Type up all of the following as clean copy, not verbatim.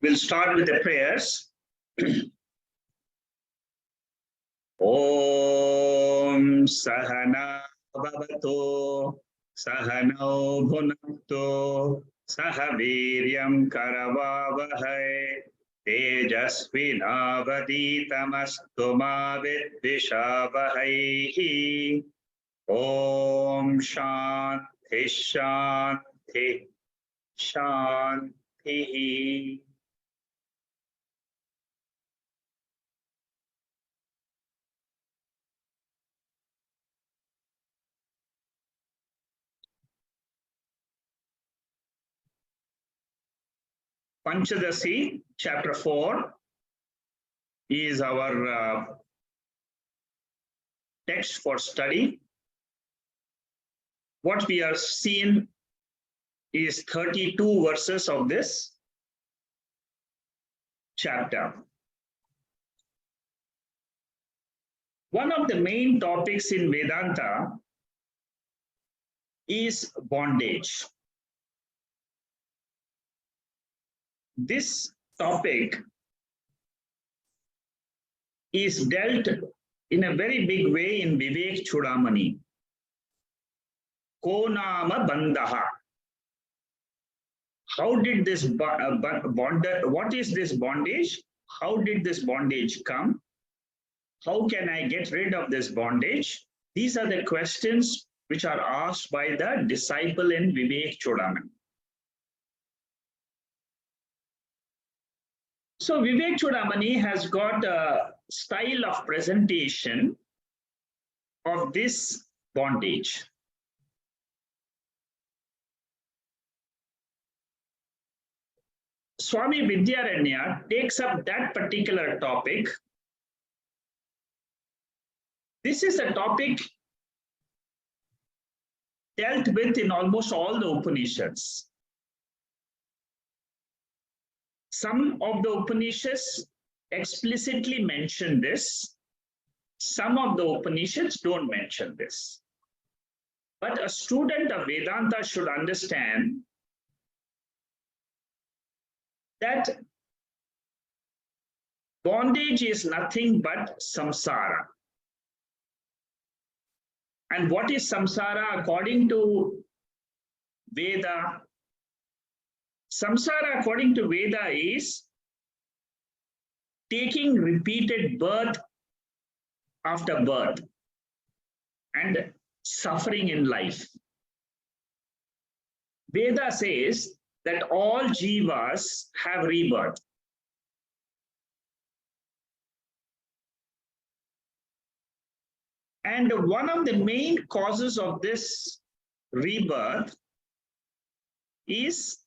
We'll start with the prayers. Om Sahana Bhavato Sahano Bhunakto Sahaviryam Karavavahai Tejasvinavaditamastu ma vidvishavahai. Om Shanti Shanti Shanti. Panchadasi, chapter 4, is our text for study. What we are seeing is 32 verses of this chapter. One of the main topics in Vedanta is bondage. This topic is dealt in a very big way in Vivek Chudamani. Ko nama bandaha. How did this what is this bondage? How did this bondage come? How can I get rid of this bondage? These are the questions which are asked by the disciple in Vivek Chudamani. So Vivek Chudamani has got a style of presentation of this bondage. Swami Vidyaranya takes up that particular topic. This is a topic dealt with in almost all the Upanishads. Some of the Upanishads explicitly mention this. Some of the Upanishads don't mention this. But a student of Vedanta should understand that bondage is nothing but samsara. And what is samsara according to Veda? Samsara according to Veda is taking repeated birth after birth and suffering in life. Veda says that all jivas have rebirth. And one of the main causes of this rebirth is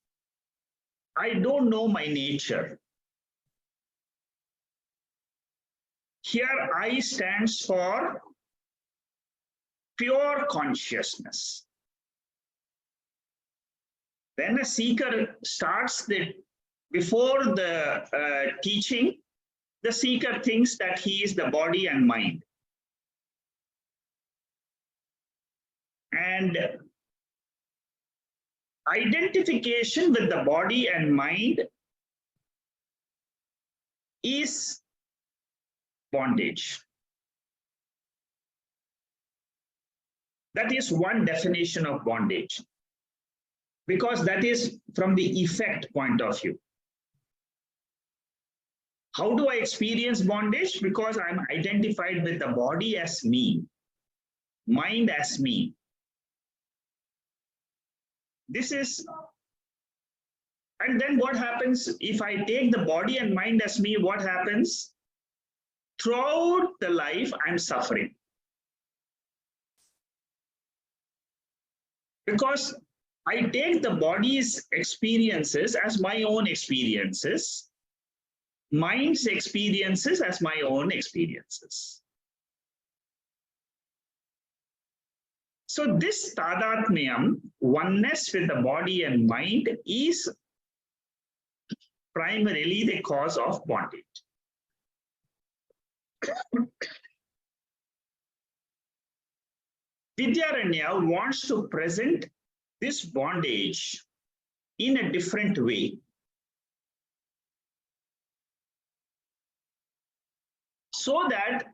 I don't know my nature. Here I stands for pure consciousness. When a seeker starts before the teaching, the seeker thinks that he is the body and mind. And identification with the body and mind is bondage. That is one definition of bondage, because that is from the effect point of view. How do I experience bondage? Because I'm identified with the body as me, mind as me. This is, and then what happens if I take the body and mind as me? What happens? Throughout the life, I'm suffering. Because I take the body's experiences as my own experiences, mind's experiences as my own experiences. So this tadatmyam, oneness with the body and mind, is primarily the cause of bondage. Vidyaranya wants to present this bondage in a different way. so that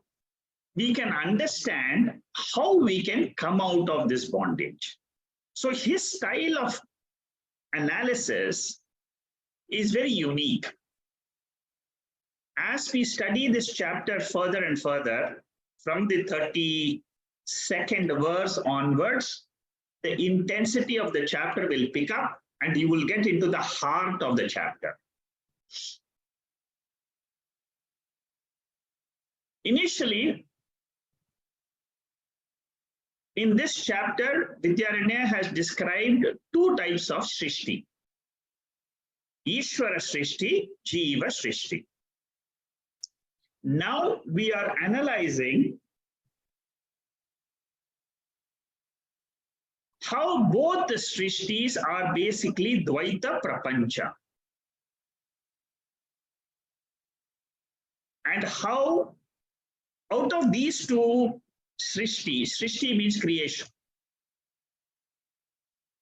we can understand how we can come out of this bondage. So his style of analysis is very unique. As we study this chapter further and further, from the 32nd verse onwards, the intensity of the chapter will pick up and you will get into the heart of the chapter. Initially, in this chapter, Vidyaranya has described two types of Srishti. Ishvara Srishti, Jiva Srishti. Now we are analyzing how both the Srishtis are basically Dvaita Prapancha. And how out of these two Srishti, Srishti means creation.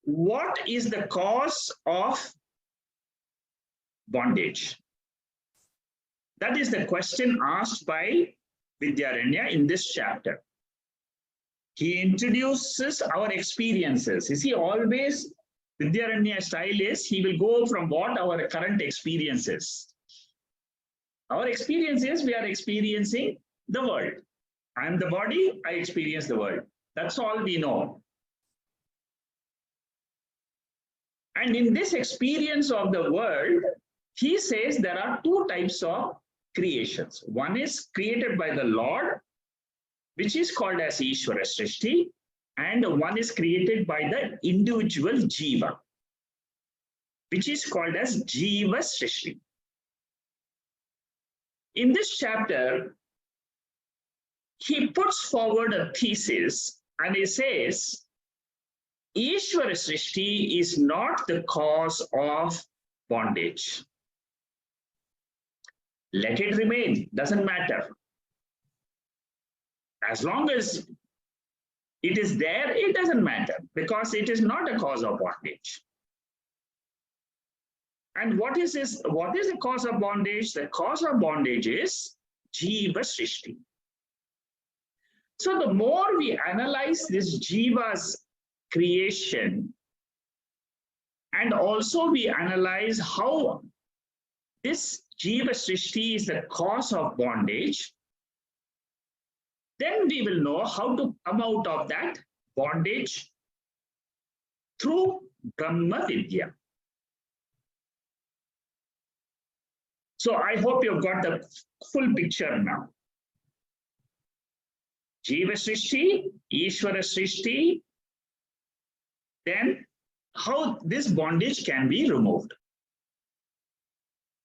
What is the cause of bondage? That is the question asked by Vidyaranya in this chapter. He introduces our experiences. You see, always Vidyaranya's style is he will go from what our current experience is. Our experience is we are experiencing the world. I am the body, I experience the world. That's all we know. And in this experience of the world, he says there are two types of creations. One is created by the Lord, which is called as Ishvara Srishti, and one is created by the individual Jiva, which is called as Jiva Srishti. In this chapter, he puts forward a thesis and he says, Ishvara Srishti is not the cause of bondage. Let it remain, doesn't matter. As long as it is there, it doesn't matter because it is not a cause of bondage. And what is this? What is the cause of bondage? The cause of bondage is Jiva Srishti. So the more we analyze this Jiva's creation, and also we analyze how this Jiva Srishti is the cause of bondage, then we will know how to come out of that bondage through Brahma Vidya. So I hope you've got the full picture now. Jiva Srishti, Ishvara Srishti, then how this bondage can be removed.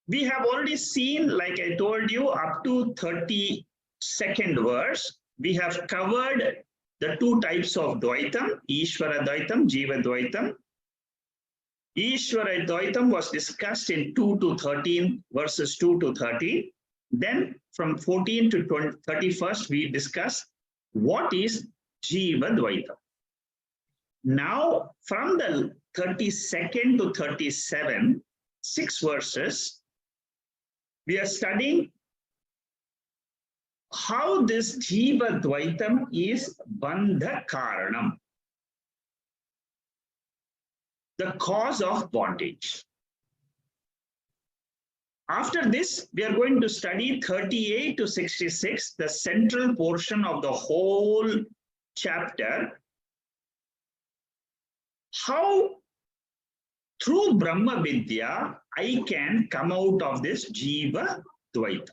We have already seen, like I told you, up to 32nd verse, we have covered the two types of Dvaitam, Ishvara Dvaitam, Jiva Dvaitam. Ishvara Dvaitam was discussed in 2 to 13, verses 2 to 13. Then from 14 to 31st, we discussed what is Jiva Dvaitam. Now, from the 32nd to 37, 6 verses, we are studying how this Jiva Dvaitam is Bandha Karanam, the cause of bondage. After this, we are going to study 38 to 66, the central portion of the whole chapter, how through Brahma Vidya, I can come out of this Jiva Dvaita,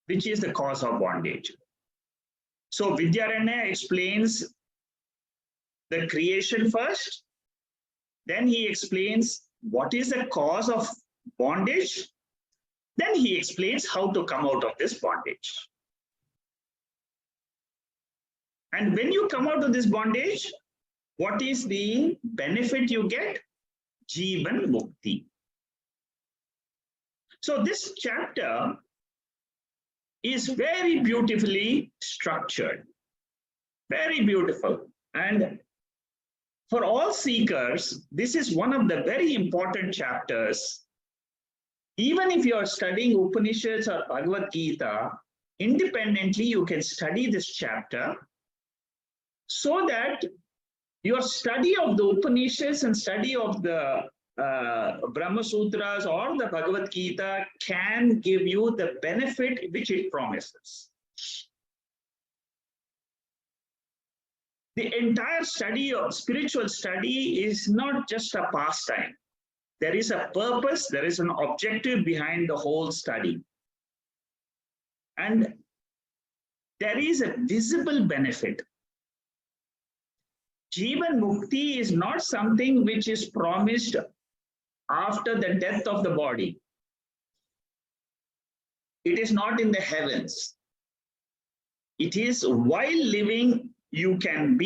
which is the cause of bondage. So Vidyaranya explains the creation first, then he explains what is the cause of bondage, then he explains how to come out of this bondage. And when you come out of this bondage, what is the benefit you get? Jivan Mukti. So this chapter is very beautifully structured, very beautiful. And for all seekers, this is one of the very important chapters Even if you are studying Upanishads or Bhagavad Gita, independently you can study this chapter so that your study of the Upanishads and study of the Brahma Sutras or the Bhagavad Gita can give you the benefit which it promises. The entire study of spiritual study is not just a pastime. There is a purpose, there is an objective behind the whole study. And there is a visible benefit. Jivan Mukti is not something which is promised after the death of the body. It is not in the heavens. It is while living, you can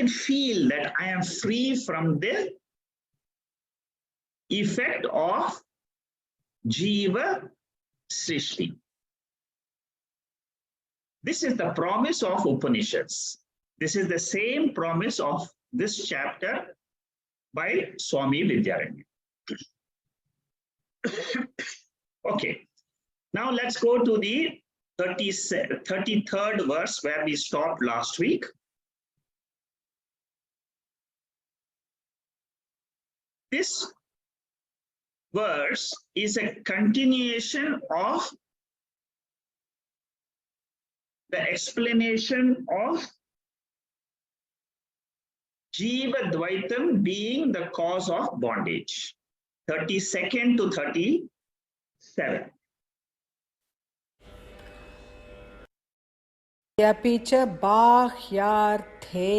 feel that I am free from the effect of Jiva Srishti. This is the promise of Upanishads. This is the same promise of this chapter by Swami Vidyaranya. Okay, now let's go to the 33rd verse where we stopped last week. This verse is a continuation of the explanation of Jiva Dvaitam being the cause of bondage. 32nd to 37. यपि च बाह्यार्थे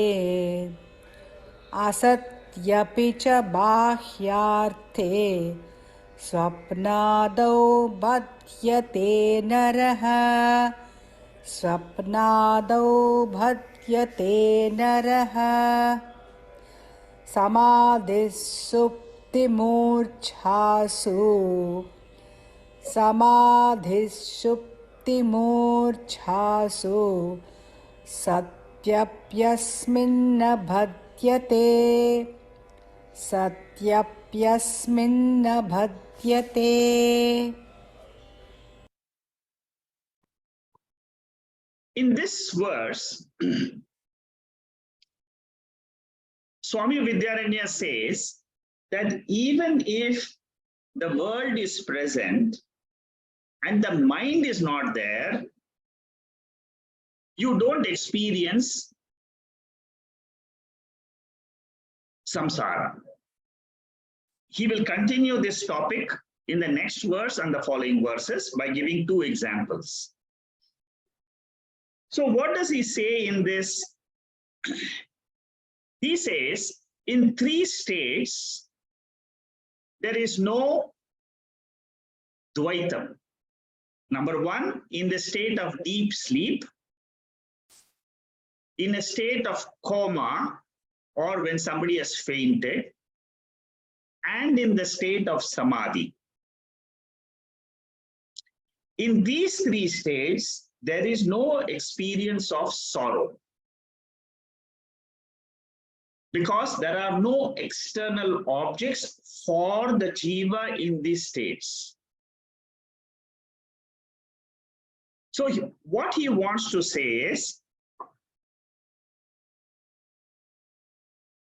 असत्यपि च बाह्यार्थे स्वप्नादौ बध्यते नरः स्वप्नादौ बध्यते नरः समाधिसुप्तिमूर्च्छासु समाधिसुप्तिमूर्च्छासु सत्यप्यस्मिन्न बध्यते सत्यप्यस्मिन्न बध्यते. In this verse, Swami Vidyaranya says that even if the world is present and the mind is not there, you don't experience samsara. He will continue this topic in the next verse and the following verses by giving two examples. So what does he say in this? He says in 3 states, there is no Dvaitam. Number 1, in the state of deep sleep, in a state of coma, or when somebody has fainted, and in the state of samadhi. In these 3 states, there is no experience of sorrow, because there are no external objects for the jiva in these states. So what he wants to say is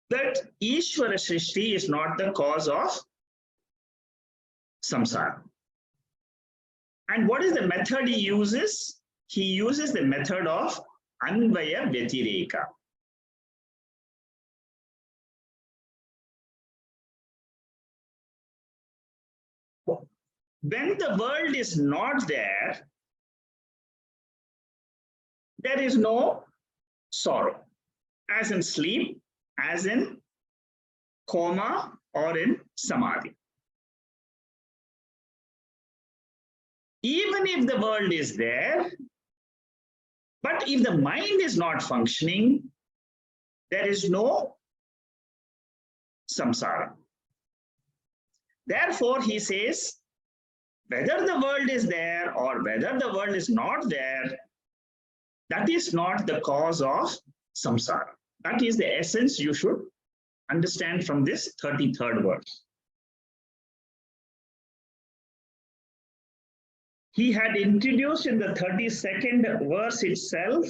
that Ishvara Srishti is not the cause of samsara. And what is the method he uses? He uses the method of Anvaya Vyatireka. When the world is not there, there is no sorrow, as in sleep, as in coma, or in samadhi. Even if the world is there, but if the mind is not functioning, there is no samsara. Therefore, he says, whether the world is there or whether the world is not there, that is not the cause of samsara. That is the essence you should understand from this 33rd verse. he had introduced in the 32nd verse itself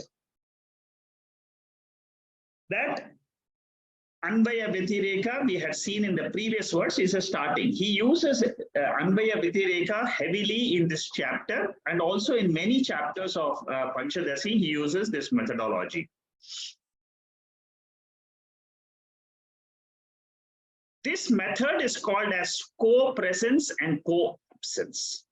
that Anvaya Vyatireka, we had seen in the previous verse, is a starting. He uses Anvaya Vyatireka heavily in this chapter, and also in many chapters of Panchadasi, he uses this methodology. This method is called as co-presence and co-absence.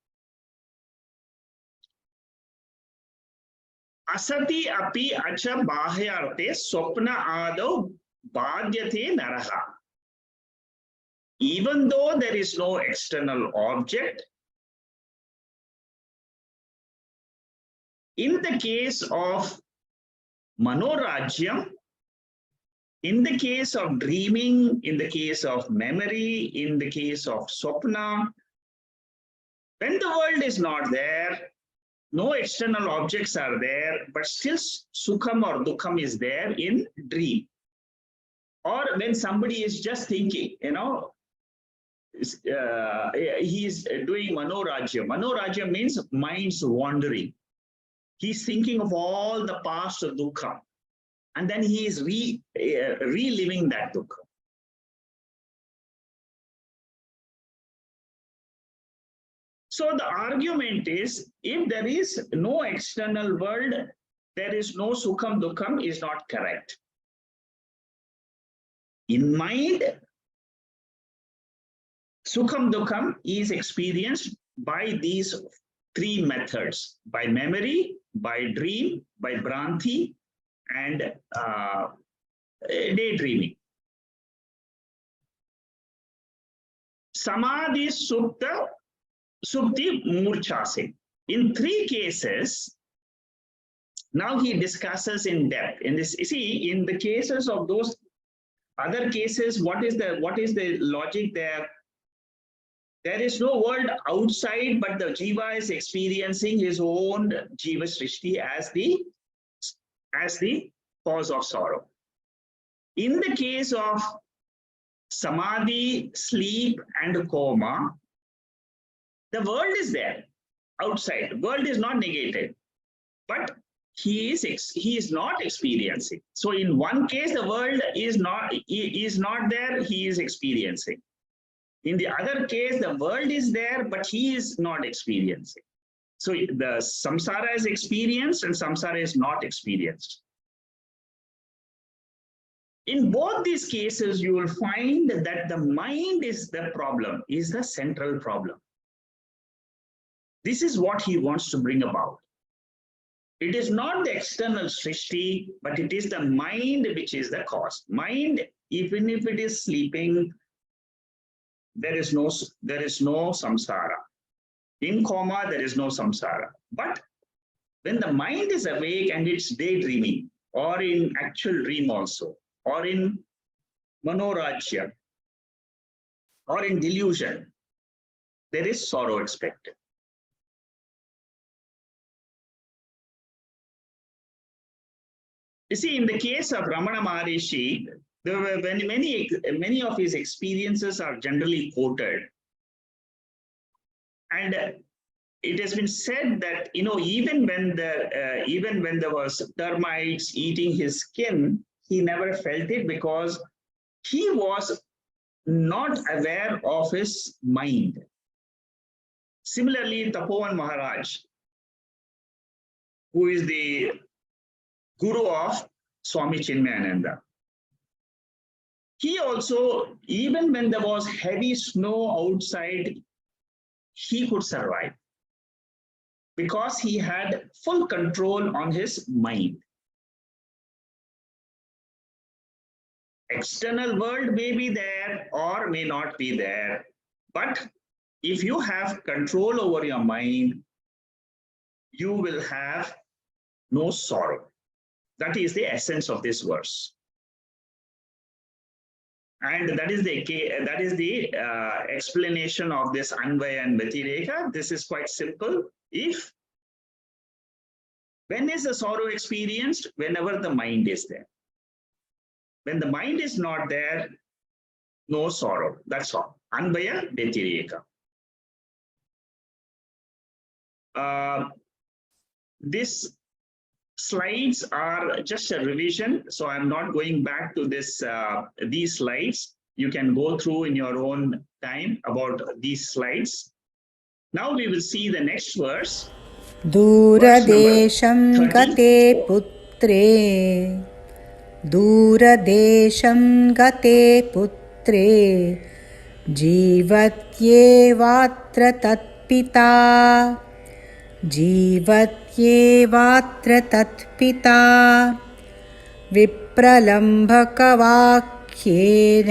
Asati api acha bahyarte swapna ado badhyate naraha. Even though there is no external object, in the case of manorajyam, in the case of dreaming, in the case of memory, in the case of swapna, when the world is not there, no external objects are there, but still sukham or dukkham is there in dream. Or when somebody is just thinking, he's doing manorajya. Manorajya means mind's wandering. He's thinking of all the past of dukkha, and then he is reliving that dukkha. So the argument is, if there is no external world, there is no sukham dukkham is not correct. In mind, sukham dukkham is experienced by these three methods: by memory, by dream, by bhranti, and daydreaming. Samadhi, supta, supti, murchase. In three cases, now he discusses in depth. In this, see, in the cases of those other cases, what is the logic there? There is no world outside, but the jiva is experiencing his own jiva srishti as the cause of sorrow. In the case of samadhi, sleep, and coma, the world is there outside. The world is not negated, but he is not experiencing. So in one case, the world is not there, he is experiencing. In the other case, the world is there, but he is not experiencing. So the samsara is experienced and samsara is not experienced. In both these cases, you will find that the mind is the problem, is the central problem. This is what he wants to bring about. It is not the external srishti, but it is the mind which is the cause. Mind, even if it is sleeping, there is no samsara. In coma, there is no samsara. But when the mind is awake and it's daydreaming, or in actual dream also, or in manorajya, or in delusion, there is sorrow expected. You see, in the case of Ramana Maharishi, there were many of his experiences are generally quoted. And it has been said that, even when there was termites eating his skin, he never felt it because he was not aware of his mind. Similarly, Tapovan Maharaj, who is the guru of Swami Chinmayananda, he also, even when there was heavy snow outside, he could survive because he had full control on his mind. External world may be there or may not be there, but if you have control over your mind, you will have no sorrow. That is the essence of this verse. And that is the explanation of this Anvaya and Vyatireka. This is quite simple. When is the sorrow experienced? Whenever the mind is there. When the mind is not there, no sorrow. That's all. Anvaya, Vyatireka. this slides are just a revision, so I'm not going back to this these slides. You can go through in your own time about these slides. Now we will see the next verse. दूरदेशं गते पुत्रे दूरदेशं गते पुत्रे जीवत्येवात्र तत्पिता जीवत्येवात्र तत्पिता विप्रलम्भकवाक्येन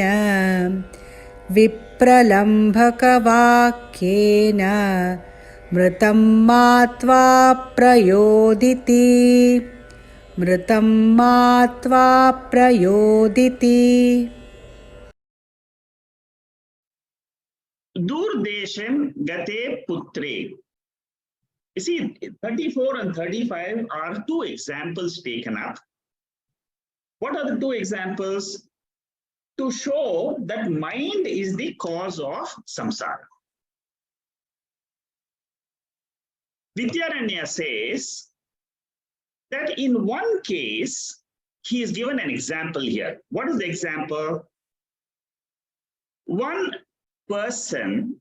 विप्रलम्भकवाक्येन मृतं मात्वा प्रयोदिति मृतं मात्वा प्रयोदिति Durdeshem gate putre. You see, 34 and 35 are two examples taken up. What are the two examples? To show that mind is the cause of samsara. Vidyaranya says that in one case, he is given an example here. What is the example? One person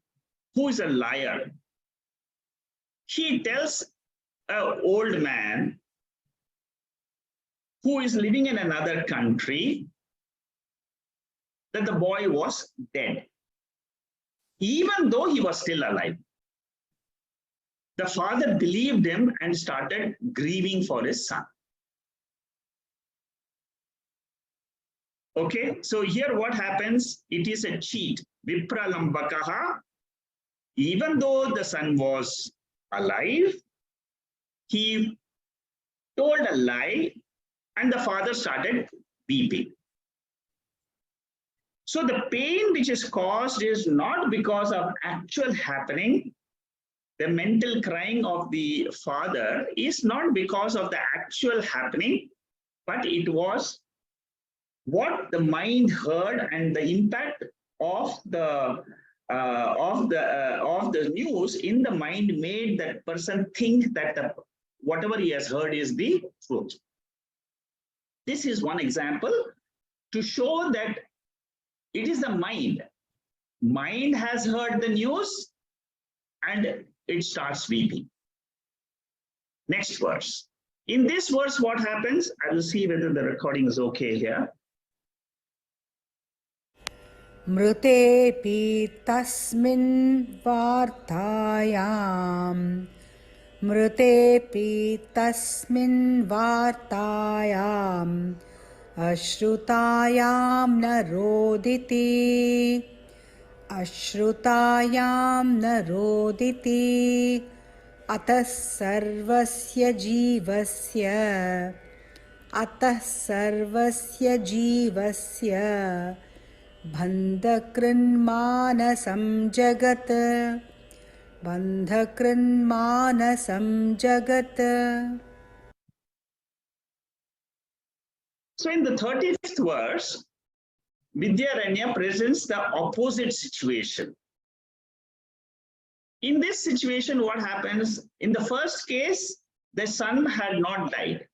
who is a liar, he tells an old man who is living in another country that the boy was dead, even though he was still alive. The father believed him and started grieving for his son. Okay, so here what happens? It is a cheat. Vipralambakaha, even though the son was alive, he told a lie and the father started weeping. So the pain which is caused is not because of actual happening. The mental crying of the father is not because of the actual happening, but it was what the mind heard and the impact of the news in the mind made that person think that whatever he has heard is the truth. This is one example to show that it is the mind. Mind has heard the news and it starts weeping. Next verse. In this verse, what happens? I will see whether the recording is okay here. मृतेऽपि तस्मिन् वार्तायाम् मृतेऽपि तस्मिन् वार्तायाम् अश्रुतायां न रोदिति अश्रुतायां न रोदिति अतः सर्वस्य जीवस्य बन्धकृन्मानसं जगत् बन्धकृन्मानसं जगत्. So in the 30th verse, Vidyaranya presents the opposite situation. In this situation, what happens? In the first case, the son had not died,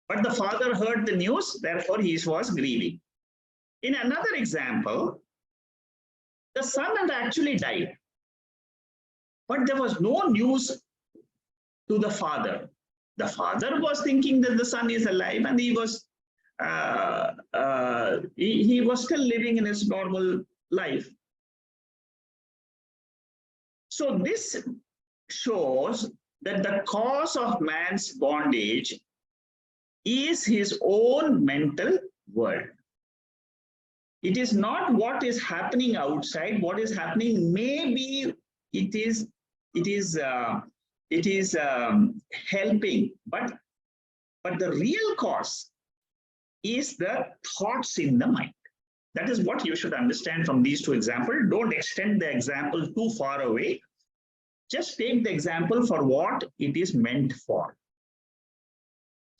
but the father heard the news, therefore he was grieving. In another example, the son had actually died, but there was no news to the father. The father was thinking that the son is alive and he was still living in his normal life. So this shows that the cause of man's bondage is his own mental world. It is not what is happening outside. What is happening, maybe it is helping, but the real cause is the thoughts in the mind. That is what you should understand from these two examples. Don't extend the example too far away. Just take the example for what it is meant for.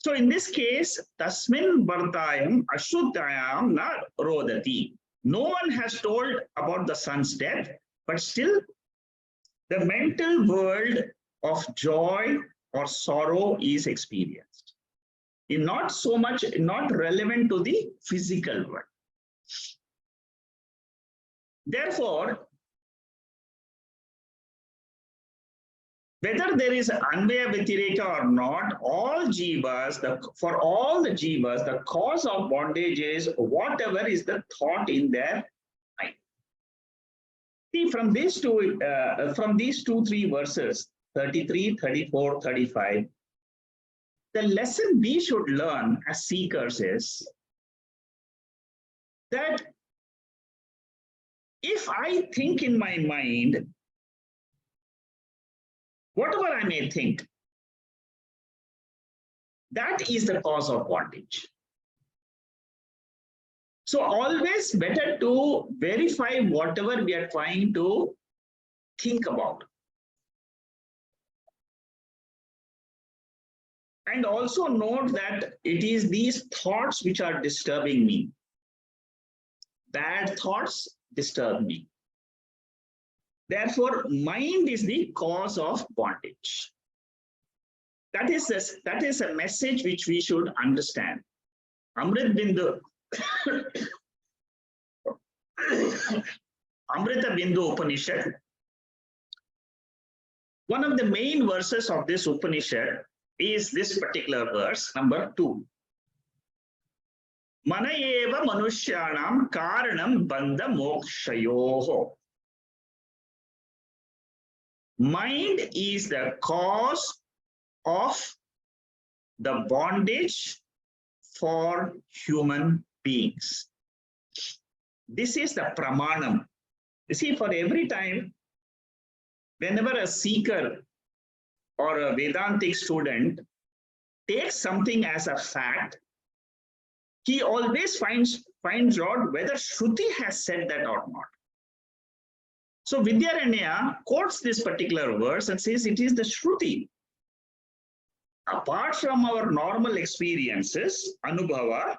So in this case, tasmin bhartayam ashuddhayam na rodati. No one has told about the son's death, but still the mental world of joy or sorrow is experienced. Not so much, not relevant to the physical world. Therefore, whether there is Anvaya Vyatireka or not, all jivas, for all the jivas, the cause of bondage is whatever is the thought in their mind. See, from these two, three verses, 33, 34, 35, the lesson we should learn as seekers is that if I think in my mind, whatever I may think, that is the cause of bondage. So always better to verify whatever we are trying to think about. And also note that it is these thoughts which are disturbing me. Bad thoughts disturb me. Therefore, mind is the cause of bondage. That is a message which we should understand. Amrit Bindu, Amrita Bindu Upanishad, one of the main verses of this Upanishad is this particular verse, number 2. Mana eva manushyanam karanam bandha mokshayoho. Mind is the cause of the bondage for human beings. This is the pramanam. You see, for every time, whenever a seeker or a Vedantic student takes something as a fact, he always finds out whether Shruti has said that or not. So Vidyaranya quotes this particular verse and says it is the Shruti. Apart from our normal experiences, Anubhava,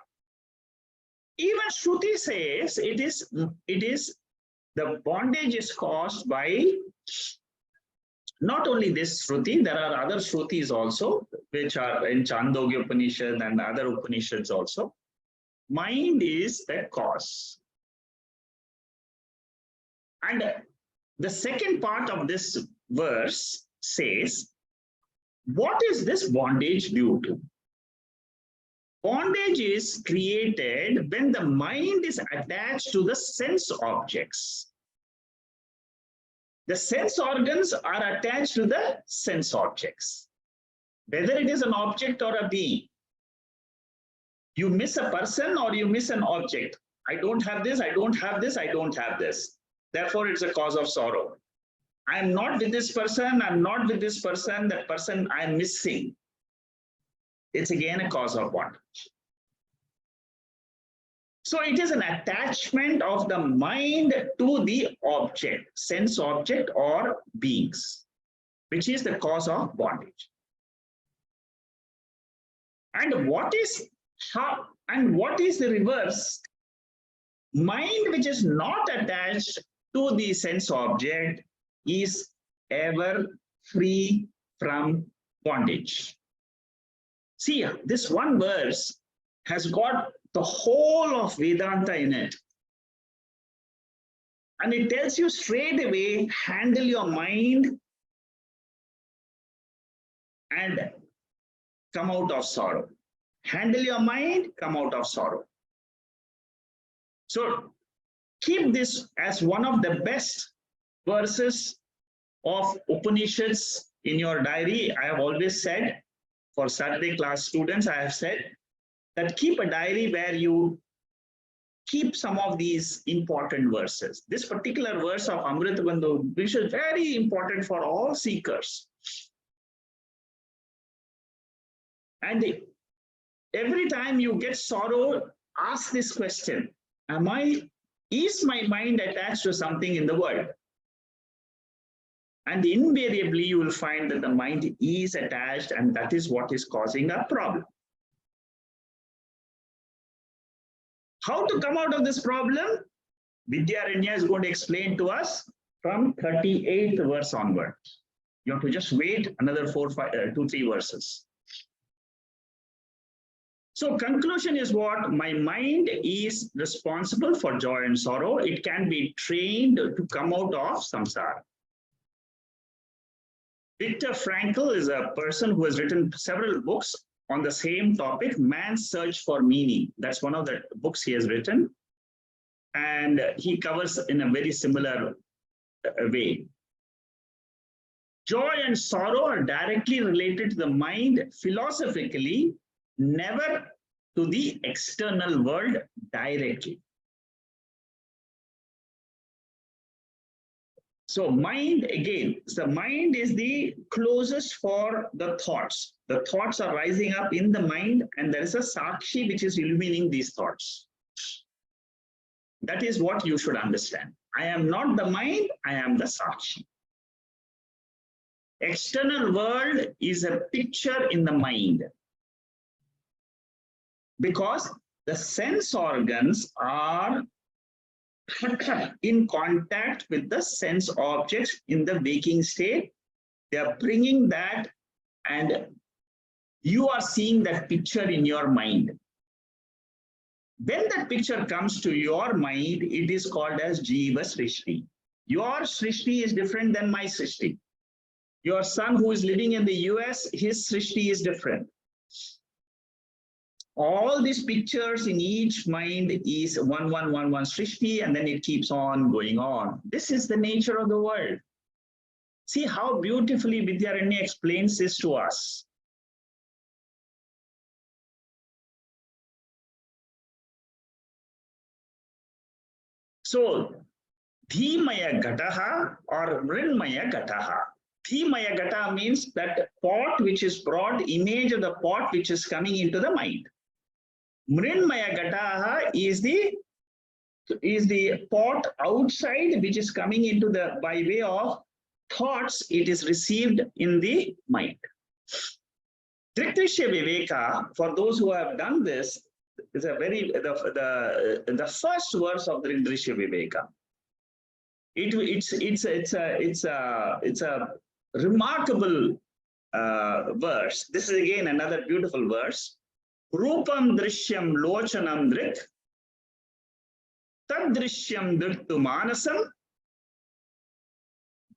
even Shruti says it is the bondage is caused by not only this Shruti, there are other Shrutis also, which are in Chandogya Upanishad and other Upanishads also. Mind is the cause. And the second part of this verse says, what is this bondage due to? Bondage is created when the mind is attached to the sense objects. The sense organs are attached to the sense objects. Whether it is an object or a being. You miss a person or you miss an object. I don't have this, I don't have this, I don't have this. Therefore, it's a cause of sorrow. I am not with this person, I'm not with this person, that person I'm missing. It's again a cause of bondage. So it is an attachment of the mind to the object, sense object or beings, which is the cause of bondage. And what is the reverse? Mind which is not attached to the sense object is ever free from bondage. See, this one verse has got the whole of Vedanta in it. And it tells you straight away, handle your mind and come out of sorrow. Handle your mind, come out of sorrow. So keep this as one of the best verses of Upanishads in your diary. I have always said, for Saturday class students, I have said that keep a diary where you keep some of these important verses. This particular verse of Amrita Bandhu, which is very important for all seekers. And every time you get sorrow, ask this question: is my mind attached to something in the world? And invariably, you will find that the mind is attached, and that is what is causing a problem. How to come out of this problem? Vidyaranya is going to explain to us from 38th verse onwards. You have to just wait another 2-3 verses. So conclusion is what? My mind is responsible for joy and sorrow. It can be trained to come out of samsara. Viktor Frankl is a person who has written several books on the same topic, Man's Search for Meaning. That's one of the books he has written. And he covers in a very similar way. Joy and sorrow are directly related to the mind philosophically, never to the external world directly. So mind, again, the mind is the closest for the thoughts. The thoughts are rising up in the mind, and there is a sakshi which is illuminating these thoughts. That is what you should understand. I am not the mind, I am the sakshi. External world is a picture in the mind, because the sense organs are in contact with the sense objects in the waking state. They are bringing that, and you are seeing that picture in your mind. When that picture comes to your mind, it is called as Jiva Srishti. Your Srishti is different than my Srishti. Your son who is living in the US, his Srishti is different. All these pictures in each mind is 1111 Srishti, and then it keeps on going on. This is the nature of the world. See how beautifully Vidyaranya explains this to us. So, Dhimaya Gataha or Mrinmaya Gataha. Dhimaya Gata means that pot which is brought, image of the pot which is coming into the mind. Mrinmaya Gataha is the pot outside which is coming into the, by way of thoughts, it is received in the mind. Drikdrishya Viveka, for those who have done this, is a very, the first verse of Drikdrishya Viveka. It's a remarkable verse. This is again another beautiful verse. Rupam drishyam lochanam drik, tad drishyam drittu manasam,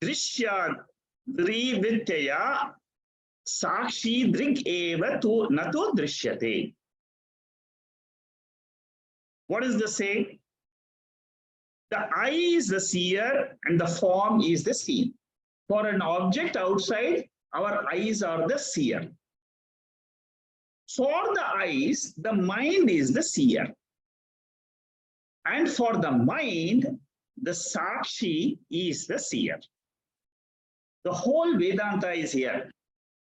drishya drivityaya sakshi drik eva tu natu drishyate. What does this say? The eye is the seer and the form is the seen. For an object outside, our eyes are the seer. For the eyes, the mind is the seer. And for the mind, the sakshi is the seer. The whole Vedanta is here.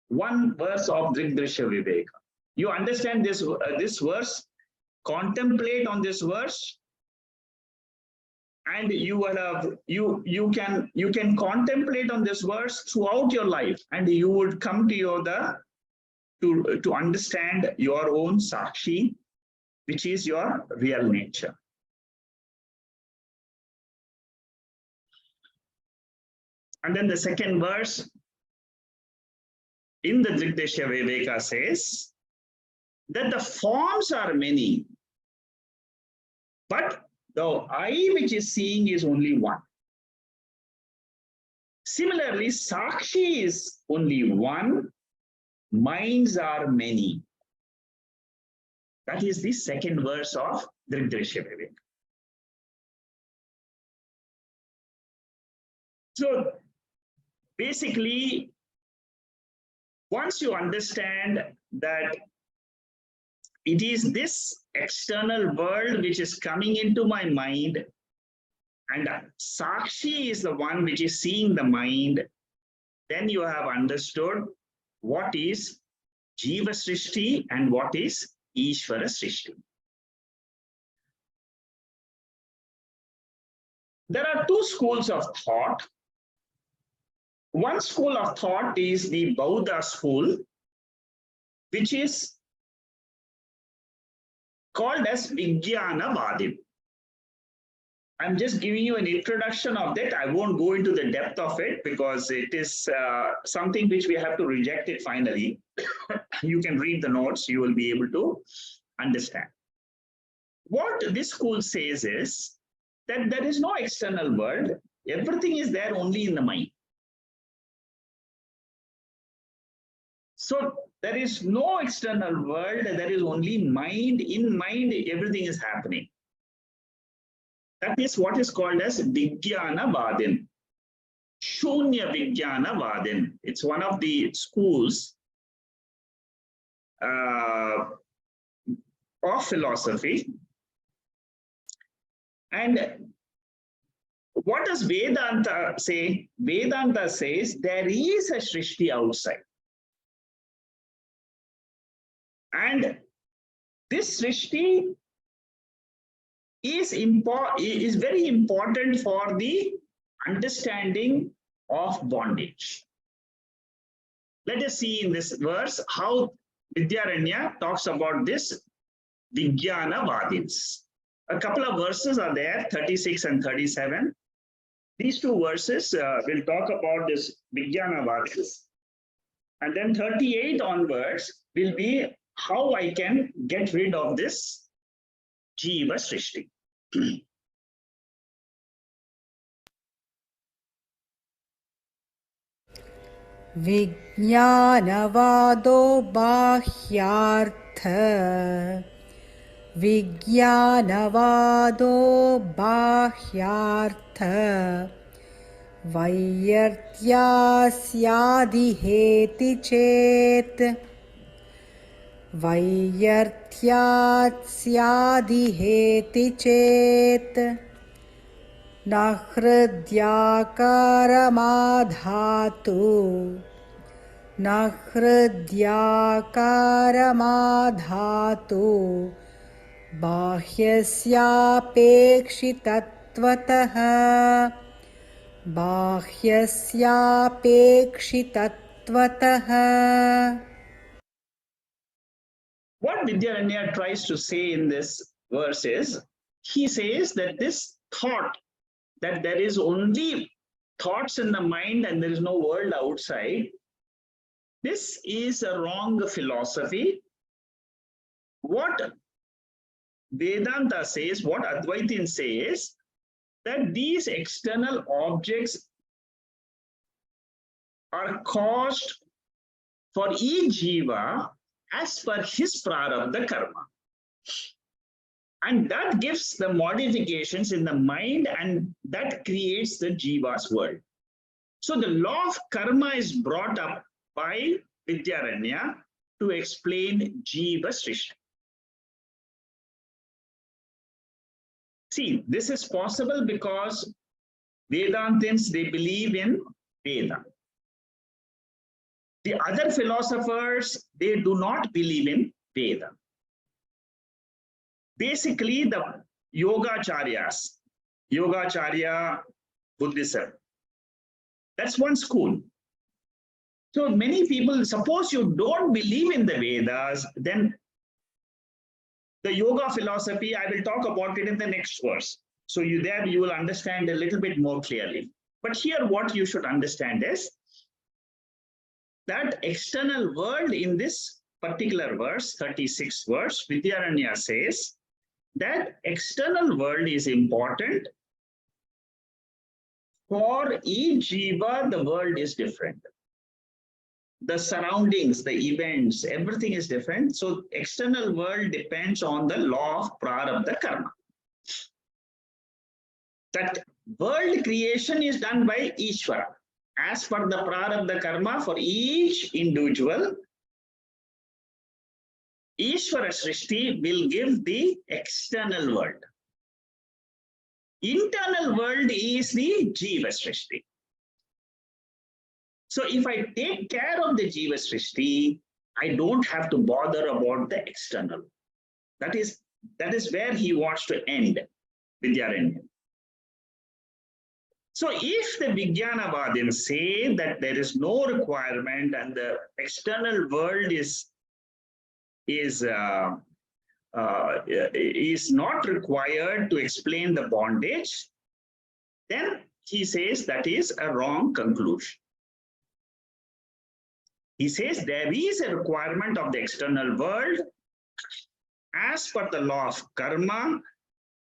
One verse of Drikdrishya Viveka. You understand this, this verse? Contemplate on this verse, and you will have you can contemplate on this verse throughout your life, and you would come to your to understand your own sakshi, which is your real nature. And then the second verse in the Drikdrishya Viveka says that the forms are many, but the eye which is seeing is only one. Similarly, sakshi is only one, minds are many. That is the second verse of Drikdrishya Viveka. So basically, once you understand that it is this external world which is coming into my mind, and sakshi is the one which is seeing the mind, then you have understood what is Jiva Srishti and what is Ishvara Srishti. There are two schools of thought. One school of thought is the Bauddha school, which is called as Vijnanavadi. I'm just giving you an introduction of that. I won't go into the depth of it because it is something which we have to reject it finally. You can read the notes, you will be able to understand. What this school says is that there is no external world. Everything is there only in the mind. So there is no external world, there is only mind. In mind, everything is happening. That is what is called as Vijnana Vadin. Shunya Vijnana Vadin. It's one of the schools of philosophy. And what does Vedanta say? Vedanta says there is a Srishti outside. And this Srishti is very important for the understanding of bondage. Let us see in this verse how Vidyaranya talks about this Vijnana Vadins. A couple of verses are there, 36 and 37. These two verses will talk about this Vijnana Vadins. And then 38 onwards will be how I can get rid of this Jiva Srishti. विज्ञानवादो बाह्यार्थ विज्ञानवादो बाह्यार्थ वैयर्थ्यास्यादिहेति चेत् वैयर्थ्यास्यादिहेति चेत् न हृद्याकारमाधातु न हृद्याकारमाधातु बाह्यस्यापेक्षितत्वतः बाह्यस्यापेक्षितत्वतः. What Vidyaranya tries to say in this verse is, he says that this thought, that there is only thoughts in the mind and there is no world outside, this is a wrong philosophy. What Vedanta says, what Advaitin says, that these external objects are caused for each jiva as per his prarabdha karma. And that gives the modifications in the mind and that creates the jiva's world. So the law of karma is brought up by Vidyaranya to explain Jiva Srishti. See, this is possible because Vedantins, they believe in Veda. The other philosophers, they do not believe in Veda. Basically, the yoga charyas, yoga charya Buddhism, that's one school. So many people, suppose you don't believe in the Vedas, then the yoga philosophy, I will talk about it in the next verse. So you will understand a little bit more clearly. But here what you should understand is that external world in this particular verse, 36 verse, Vidyaranya says that external world is important. For each jiva, the world is different. The surroundings, the events, everything is different. So external world depends on the law of prarabdha karma. That world creation is done by Ishvara. As per the prarabdha karma for each individual, Ishvara Srishti will give the external world. Internal world is the Jiva Srishti. So if I take care of the Jiva Srishti, I don't have to bother about the external. That is where he wants to end Vidyaranya. So if the Vijnanavadins say that there is no requirement and the external world is not required to explain the bondage, then he says that is a wrong conclusion. He says there is a requirement of the external world as per the law of karma,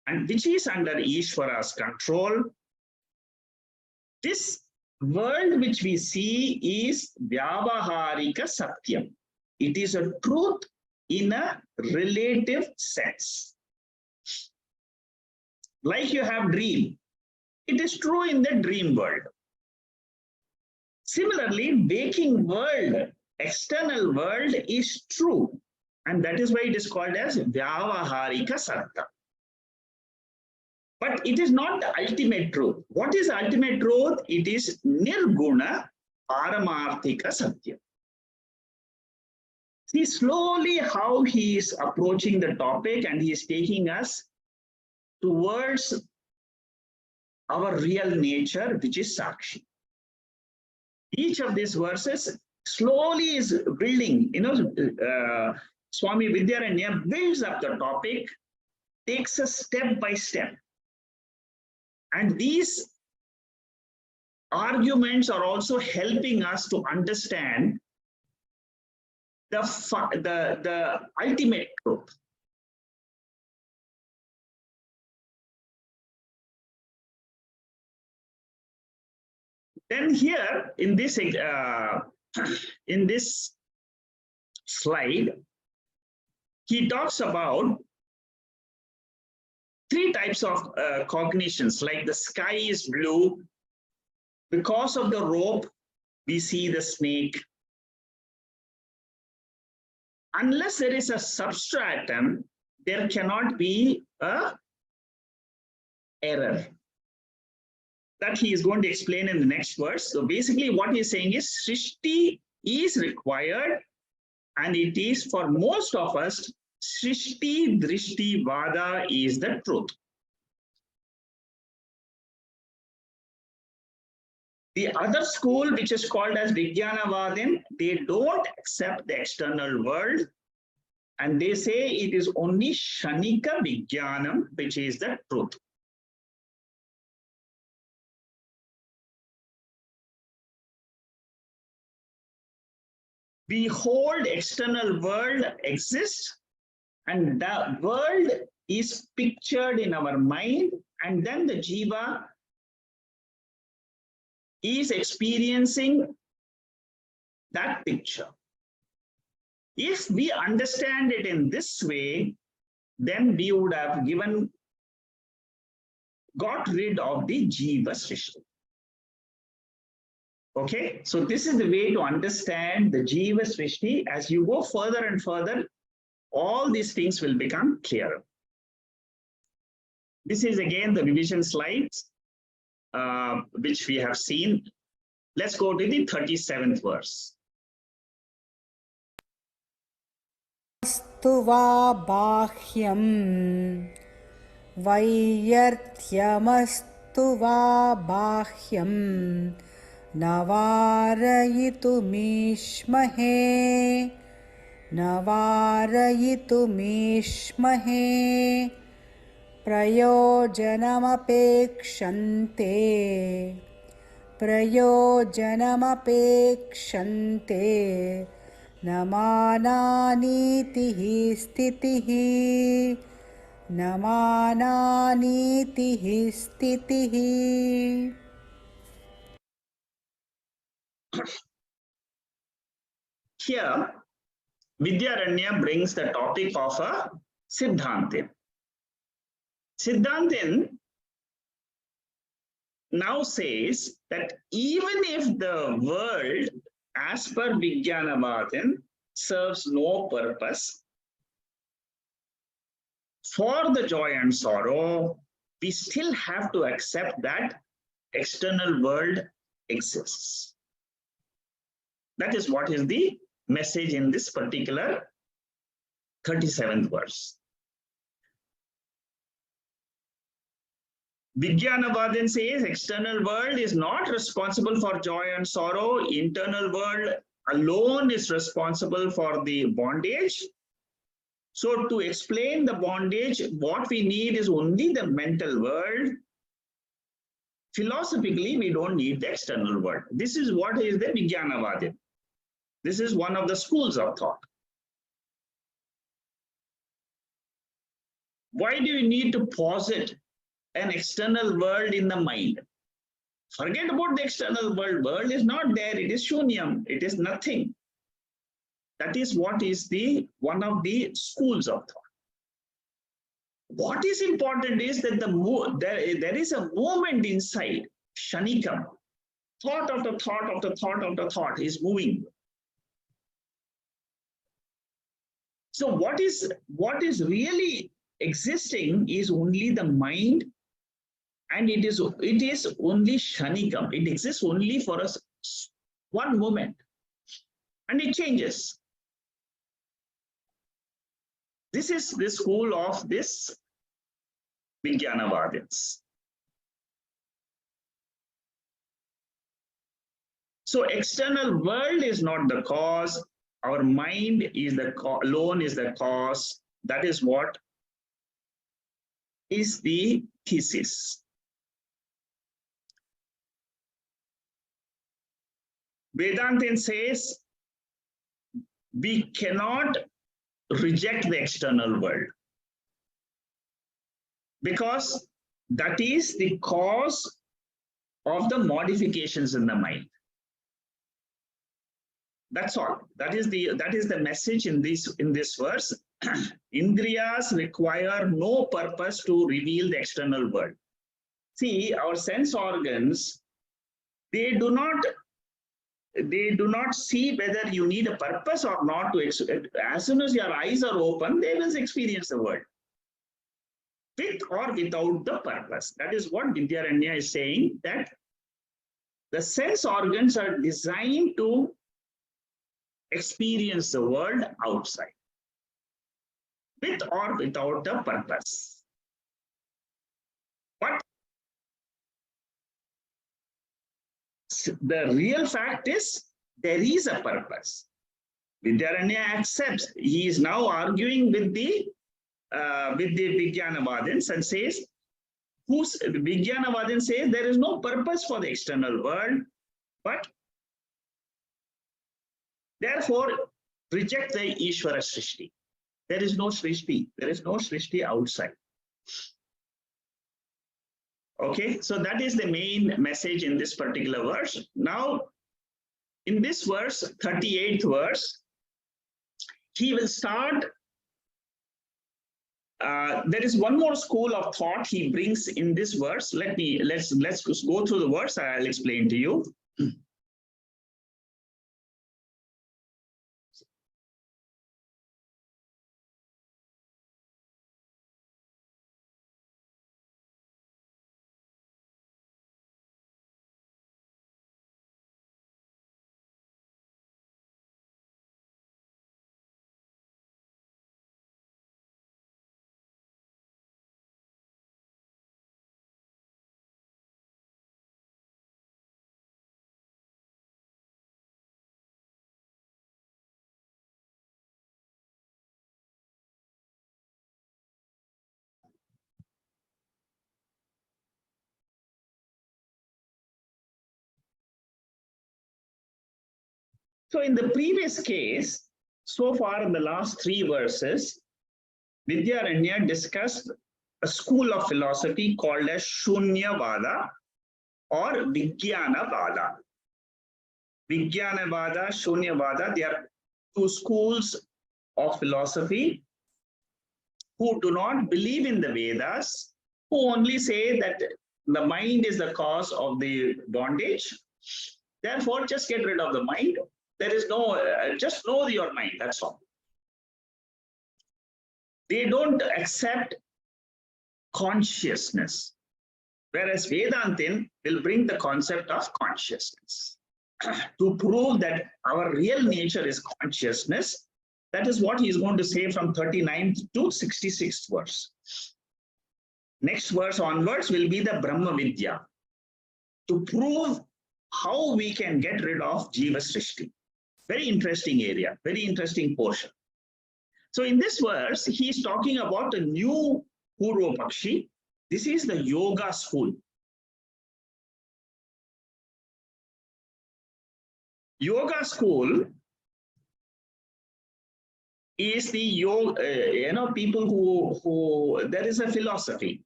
and which is under Ishvara's control. This world which we see is Vyavaharika Satyam. It is a truth in a relative sense. Like you have dream, it is true in the dream world. Similarly, waking world, external world is true, and that is why it is called as Vyavaharika Satya. But it is not the ultimate truth. What is ultimate truth? It is Nirguna Paramarthika Satya. See slowly how he is approaching the topic, and he is taking us towards our real nature, which is Sakshi. Each of these verses slowly is building, Swami Vidyaranya builds up the topic, takes us step by step. And these arguments are also helping us to understand the ultimate truth. Then here in this slide, he talks about three types of cognitions, like the sky is blue. Because of the rope, we see the snake. Unless there is a substratum, there cannot be a error. That he is going to explain in the next verse. So basically what he is saying is Srishti is required, and it is for most of us, Srishti Drishti Vada is the truth. The other school, which is called as Vijnanavadin, they don't accept the external world, and they say it is only Shanika Vijnanam, which is the truth. We hold external world exists, and the world is pictured in our mind, and then the jiva is experiencing that picture. If we understand it in this way, then we would have got rid of the jiva srishti. Okay, so this is the way to understand the jiva srishti. As you go further and further, all these things will become clearer. This is again the revision slides, which we have seen. Let's go to the 37th verse. Astu va bahyam vaiyarthyamastu va bahyam navarayitumismahe navarayitumismahe prayojanamapekshante prayojanamapekshante namananitihi stitihi namananitihi stitihi. Here, Vidyaranya brings the topic of a Siddhanten. Siddhanten now says that even if the world, as per Vijnanavadin, serves no purpose for the joy and sorrow, we still have to accept that external world exists. That is what is the message in this particular 37th verse. Vijnanavadin says external world is not responsible for joy and sorrow. Internal world alone is responsible for the bondage. So to explain the bondage, what we need is only the mental world. Philosophically, we don't need the external world. This is what is the Vijnanavadin. This is one of the schools of thought. Why do you need to posit an external world in the mind? Forget about the external world. World is not there. It is shunyam. It is nothing. That is what is the one of the schools of thought. What is important is that there is a movement inside, shanikam. Thought after thought after thought after thought is moving. So what is really existing is only the mind, and it is only shanikam. It exists only for us one moment, and it changes. This is the school of this Vijnanavadins. So external world is not the cause. Our mind is alone is the cause. That is what is the thesis. Vedanta says we cannot reject the external world because that is the cause of the modifications in the mind. That's all. That is the message in this verse. Indriyas require no purpose to reveal the external world. See, our sense organs, they do not see whether you need a purpose or not to. As soon as your eyes are open, they will experience the world, with or without the purpose. That is what Vidyaranya is saying, that the sense organs are designed to experience the world outside, with or without a purpose. But the real fact is there is a purpose. Vidyaranya accepts. He is now arguing with the Vijnanavadins and says, Vijnanavadin says there is no purpose for the external world, but therefore reject the Ishvara Srishti. There is no Srishti. There is no Srishti outside. Okay, so that is the main message in this particular verse. Now, in this verse, 38th verse, he will start. There is one more school of thought he brings in this verse. Let's go through the verse. I'll explain to you. So in the previous case, so far in the last 3 verses, Vidyaranya discussed a school of philosophy called as Shunyavada or Vijnanavada. Vijnanavada, Shunyavada, they are 2 schools of philosophy who do not believe in the Vedas, who only say that the mind is the cause of the bondage. Therefore, just get rid of the mind. There is no, just know your mind, that's all. They don't accept consciousness, whereas Vedantin will bring the concept of consciousness to prove that our real nature is consciousness. That is what he is going to say from 39th to 66th verse. Next verse onwards will be the Brahma Vidya, to prove how we can get rid of Jiva Srishti. Very interesting area, very interesting portion. So in this verse, he is talking about a new Purva Pakshi. This is the yoga school. Yoga school is the yoga, people who there is a philosophy.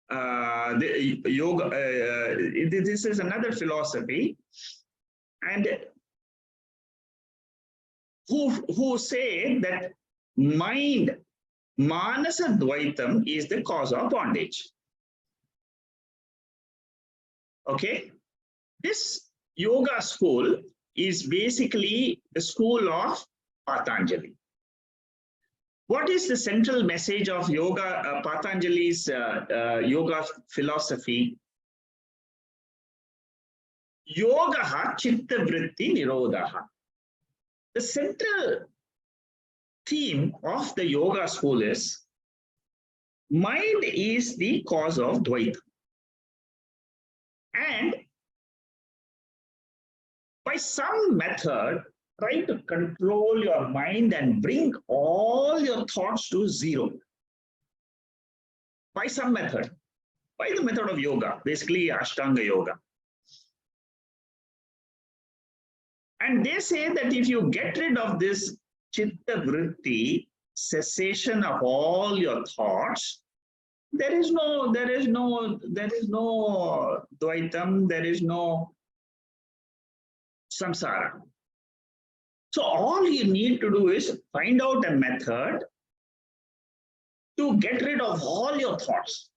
The yoga, this is another philosophy, and who say that mind, manasa dvaitam, is the cause of bondage. Okay, this yoga school is basically the school of Patanjali. What is the central message of yoga, Patanjali's yoga philosophy? Yoga chitta vritti nirodha. The central theme of the yoga school is mind is the cause of dvaita. And by some method, try to control your mind and bring all your thoughts to zero. By some method, by the method of yoga, basically Ashtanga yoga. And they say that if you get rid of this chitta vritti, cessation of all your thoughts, there is no dvaitam, there is no samsara. So all you need to do is find out a method to get rid of all your thoughts.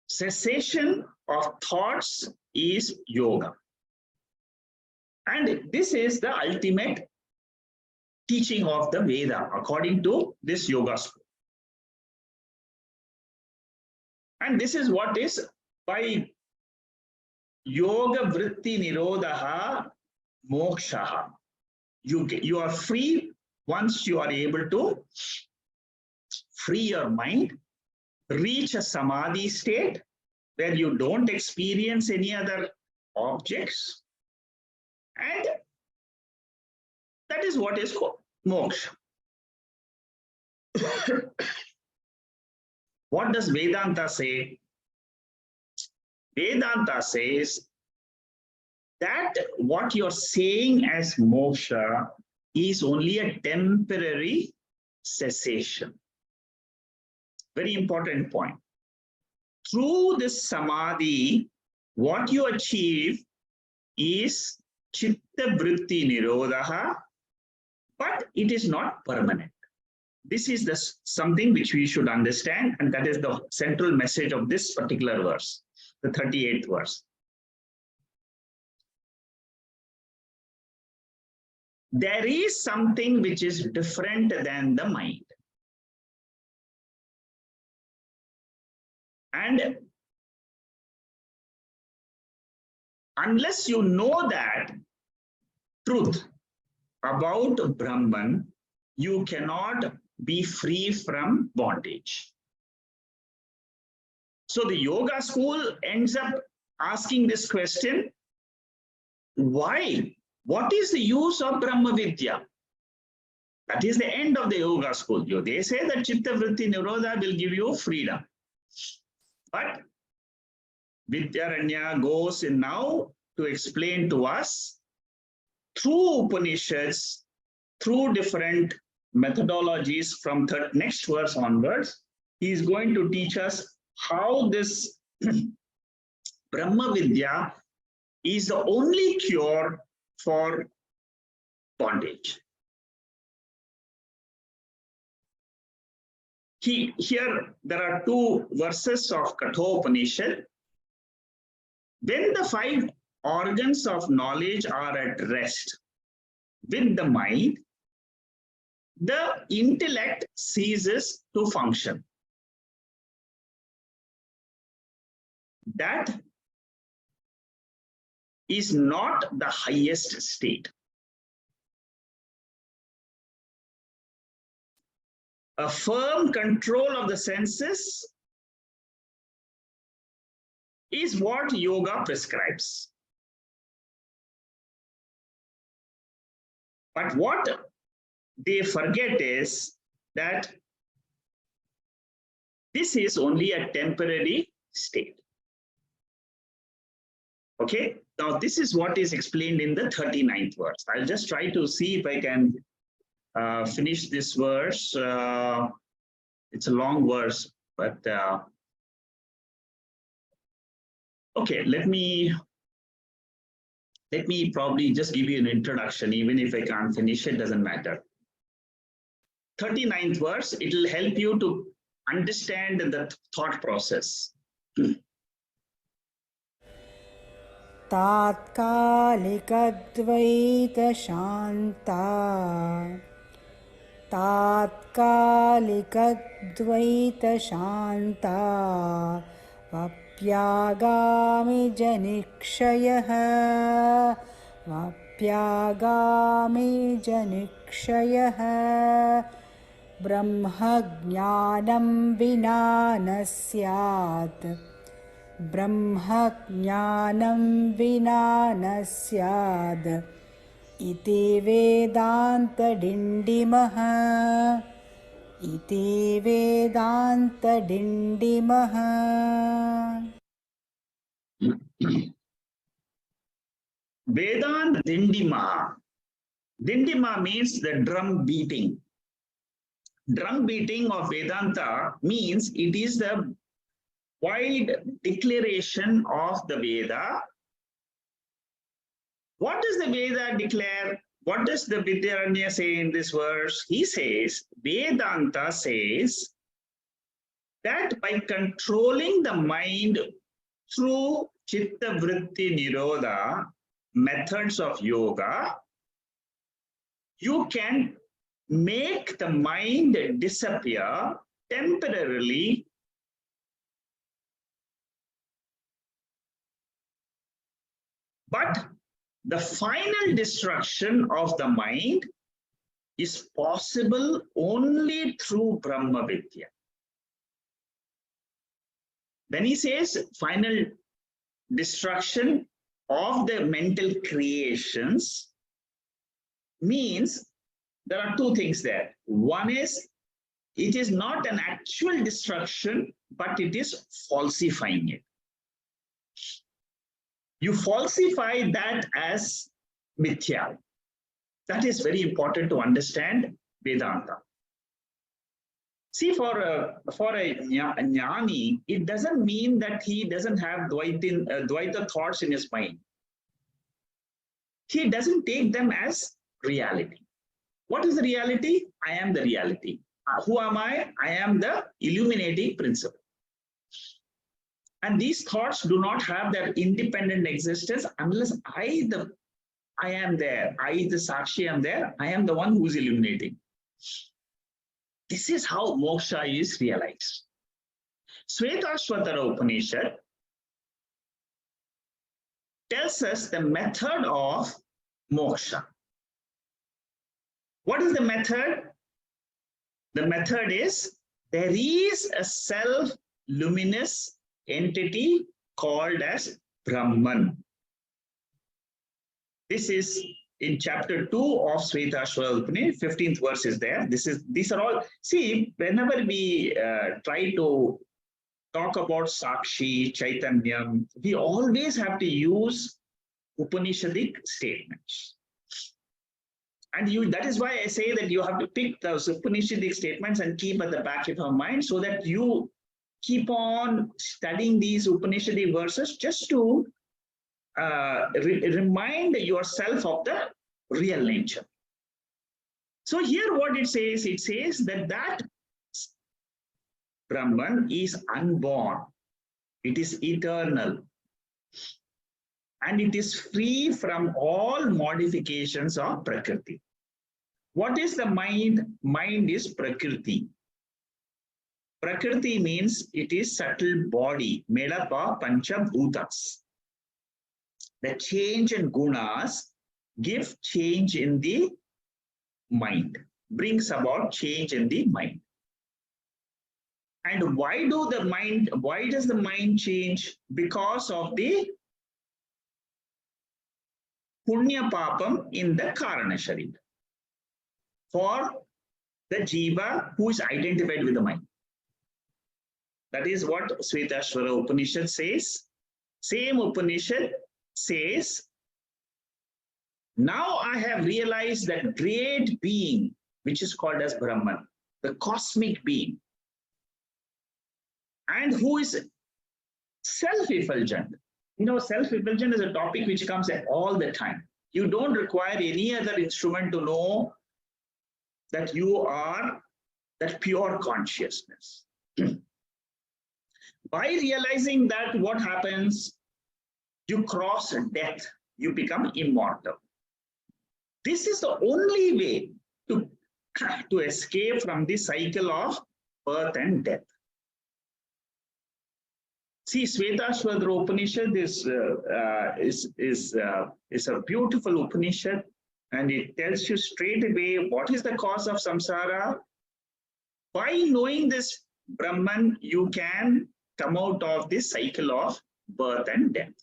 Cessation of thoughts is yoga. And this is the ultimate teaching of the Veda, according to this yoga school. And this is what is by yoga vritti nirodha moksha. You are free once you are able to free your mind, reach a samadhi state where you don't experience any other objects, and that is what is called moksha. What does Vedanta say? Vedanta says that what you're saying as moksha is only a temporary cessation. Very important point. Through this samadhi, what you achieve is chitta vritti nirodha, but it is not permanent. This is something which we should understand, and that is the central message of this particular verse, the 38th verse. There is something which is different than the mind. And unless you know that truth about Brahman, you cannot be free from bondage. So the yoga school ends up asking this question: why? What is the use of Brahma Vidya? That is the end of the yoga school. They say that chitta vritti nirodha will give you freedom. But Vidyaranya goes in now to explain to us through Upanishads, through different methodologies from next verse onwards. He is going to teach us how this Brahma Vidya is the only cure for bondage. Here there are two verses of Kathopanishad. When the 5 organs of knowledge are at rest with the mind, the intellect ceases to function. That is not the highest state. A firm control of the senses is what yoga prescribes. But what they forget is that this is only a temporary state. Okay, now this is what is explained in the 39th verse. I'll just try to see if I can finish this verse. It's a long verse, but okay, let me probably just give you an introduction. Even if I can't finish it, doesn't matter. 39th verse, it will help you to understand the thought process. तात्कालिकद्वैतशान्ता तात्कालिकद्वैतशान्ता वप्यागामिजनिक्षयः वप्यागामिजनिक्षयः ब्रह्मज्ञानं विना न स्यात् ब्रह्मज्ञानं विना न स्याद् इति वेदान्तडिण्डिमः इति वेदान्तडिण्डिमः Vedanta Dindima. Dindima means the drum beating. Drum beating of Vedanta means it is the wide declaration of the Veda. What does the Veda declare? What does the Vidyaranya say in this verse? He says, Vedanta says that by controlling the mind through Chitta Vritti Nirodha, methods of yoga, you can make the mind disappear temporarily but the final destruction of the mind is possible only through Brahma Vidya. When he says final destruction of the mental creations, means there are two things there. One is, it is not an actual destruction, but it is falsifying it. You falsify that as mithya. That is very important to understand Vedanta. See, for a jnani, it doesn't mean that he doesn't have Dvaita thoughts in his mind. He doesn't take them as reality. What is the reality? I am the reality. Who am I? I am the illuminating principle. And these thoughts do not have their independent existence unless I am there. I, the Sakshi, am there. I am the one who is illuminating. This is how moksha is realized. Shvetashvatara Upanishad tells us the method of moksha. What is the method? The method is, there is a self-luminous entity called as Brahman. This is in chapter 2 of Shvetashvatara Upanishad, 15th verse is there. These are all, see, whenever we try to talk about Sakshi, Chaitanyam, we always have to use Upanishadic statements. And that is why I say that you have to pick those Upanishadic statements and keep at the back of your mind so that you keep on studying these Upanishadic verses just to remind yourself of the real nature. So here what it says that Brahman is unborn. It is eternal. And it is free from all modifications of Prakriti. What is the mind? Mind is Prakriti. Prakriti means it is subtle body made up of Panchabhutas. The change in gunas give change in the mind, brings about change in the mind. And why does the mind change? Because of the punya papam in the karana sharira. For the jiva who is identified with the mind. That is what Shvetashvatara Upanishad says. Same Upanishad says, now I have realized that great being, which is called as Brahman, the cosmic being, and who is self-effulgent. You know, self-effulgent is a topic which comes all the time. You don't require any other instrument to know that you are that pure consciousness. By realizing that, what happens? You cross death, you become immortal. This is the only way to escape from the cycle of birth and death. See, Shvetashvatra Upanishad is a beautiful Upanishad, and it tells you straight away what is the cause of samsara. By knowing this Brahman, you can come out of this cycle of birth and death.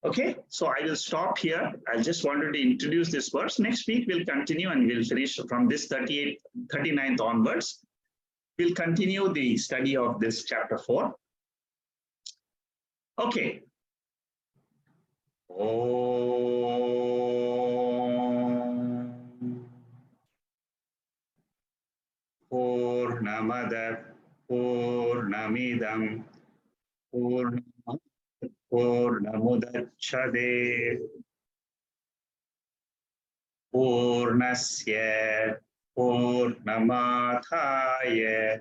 Okay, so I will stop here. I just wanted to introduce this verse. Next week we'll continue and we'll finish from this 39th onwards. We'll continue the study of this chapter 4. Okay. Om Purnamada Purnamidam Purnamudacchade Purnasya Purnamadhaya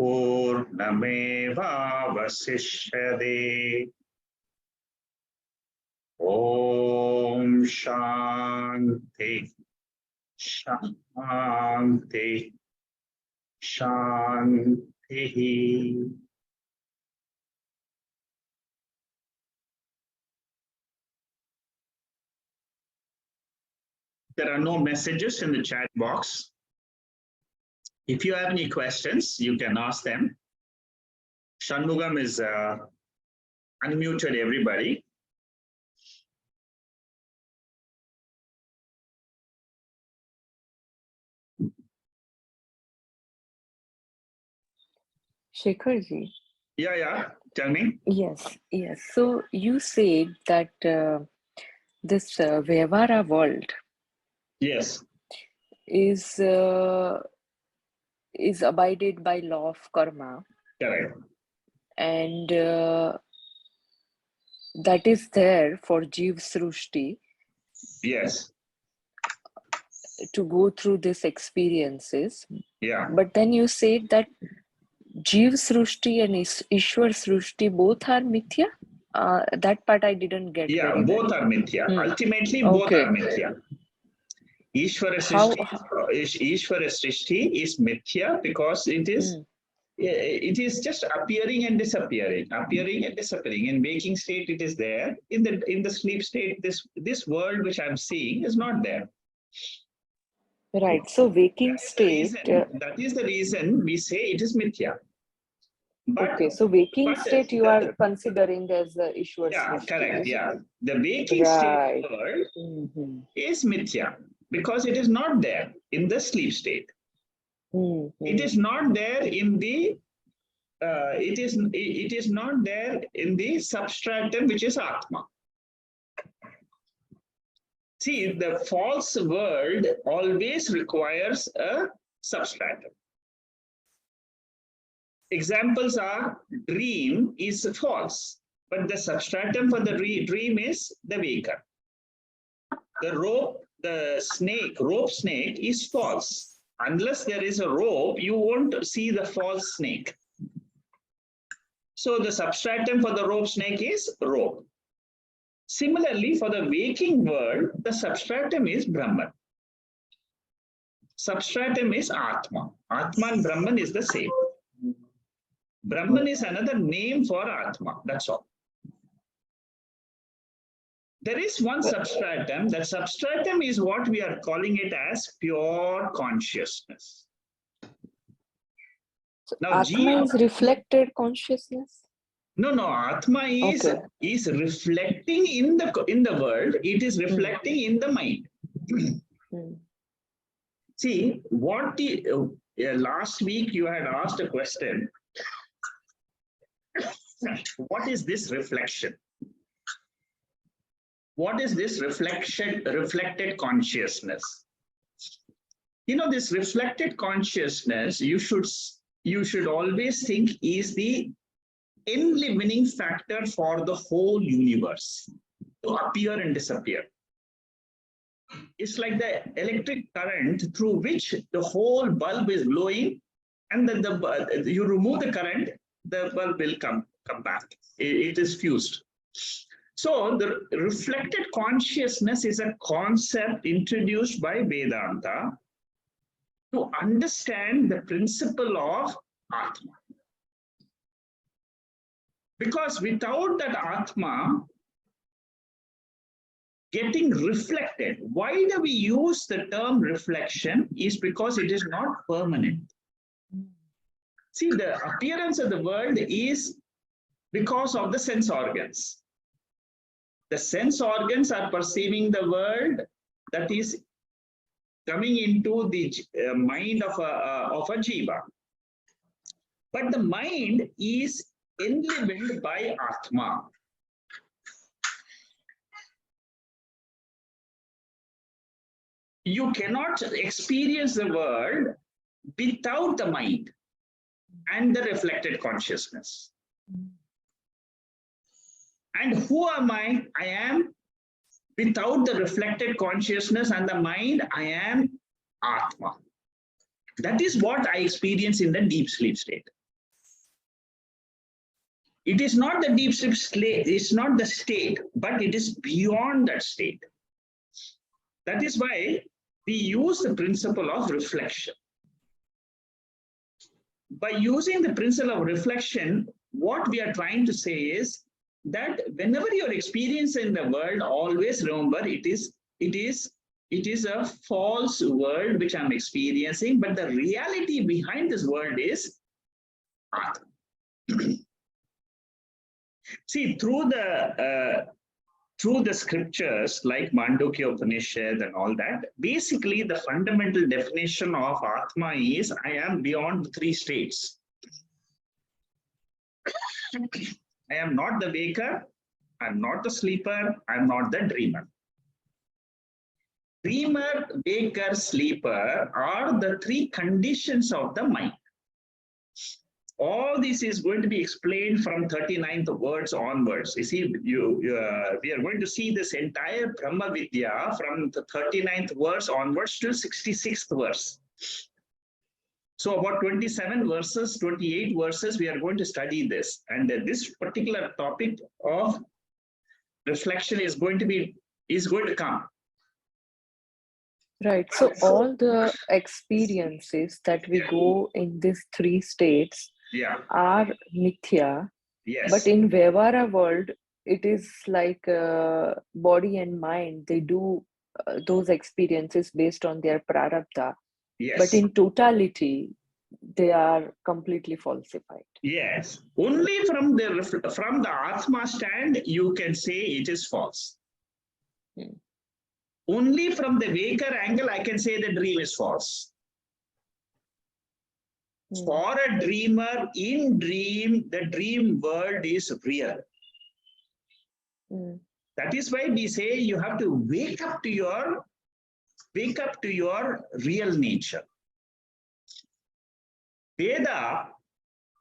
Purnamevavasishyade. Om Shanti Shanti Shanti. There are no messages in the chat box. If you have any questions, you can ask them. Shanmugam is unmuted, everybody. Shekharji. Yeah. Tell me. Yes. So you said that this Vyavara world Yes. is abided by law of karma. Correct. And that is there for Jeev Srushti. Yes. To go through these experiences. Yeah. But then you said that Jeev Srushti and Ishwar Srushti both are mithya? That part I didn't get. Yeah, very both well. are mithya. Ultimately, both are mithya. Ishvara Srishti is mithya because it is just appearing and disappearing. In waking state, it is there. In the sleep state, this world which I'm seeing is not there. Right. So waking state. That is the reason we say it is mithya. But, okay, so waking state you are considering as Ishwar Srishti. Correct. Yeah, the waking state world is mithya because it is not there in the sleep state. It is not there in the it is not there in the substratum, which is Atma. See, the false world always requires a substratum. Examples are dream is false, but the substratum for the dream is the waker. The rope snake is false. Unless there is a rope, you won't see the false snake. So the substratum for the rope snake is rope. Similarly, for the waking world, the substratum is Brahman. Substratum is Atma. Atma and Brahman is the same. Brahman is another name for Atma. That's all. There is one substratum. That substratum is what we are calling it as pure consciousness. So now, Atma is reflected consciousness? No. Atma is reflecting in the world. It is reflecting in the mind. See, last week you had asked a question. What is this reflection? What is this reflected consciousness? This reflected consciousness, you should always think is the enlivening factor for the whole universe to appear and disappear. It's like the electric current through which the whole bulb is glowing, and then you remove the current, the bulb will come back. It is fused. So the reflected consciousness is a concept introduced by Vedanta to understand the principle of Atma. Because without that Atma getting reflected, why do we use the term reflection? Is because it is not permanent. See, the appearance of the world is because of the sense organs. The sense organs are perceiving the world that is coming into the mind of a jiva. But the mind is enlivened by Atma. You cannot experience the world without the mind and the reflected consciousness. And who am I? I am, without the reflected consciousness and the mind, I am Atma. That is what I experience in the deep sleep state. It is not the deep sleep state, it's not the state, but it is beyond that state. That is why we use the principle of reflection. By using the principle of reflection, what we are trying to say is that whenever you're experiencing the world, always remember it is a false world which I'm experiencing, but the reality behind this world is Atma. See, through the scriptures like Mandukya Upanishad and all that, basically the fundamental definition of Atma is I am beyond 3 states. I am not the waker, I'm not the sleeper, I'm not the dreamer. Dreamer, waker, sleeper are the 3 conditions of the mind. All this is going to be explained from 39th words onwards. You see, we are going to see this entire Brahma Vidya from the 39th verse onwards to 66th verse. So about 27 verses, 28 verses, we are going to study this. And this particular topic of reflection is going to come. Right. So all the experiences that we go in these 3 states are mithya. Yes. But in Vyavara world, it is like body and mind. They do those experiences based on their prarabdha. Yes. But in totality, they are completely falsified. Yes. Only from the Atma stand, you can say it is false. Only from the waker angle, I can say the dream is false. For a dreamer, in dream, the dream world is real. That is why we say you have to wake up to your real nature. Veda,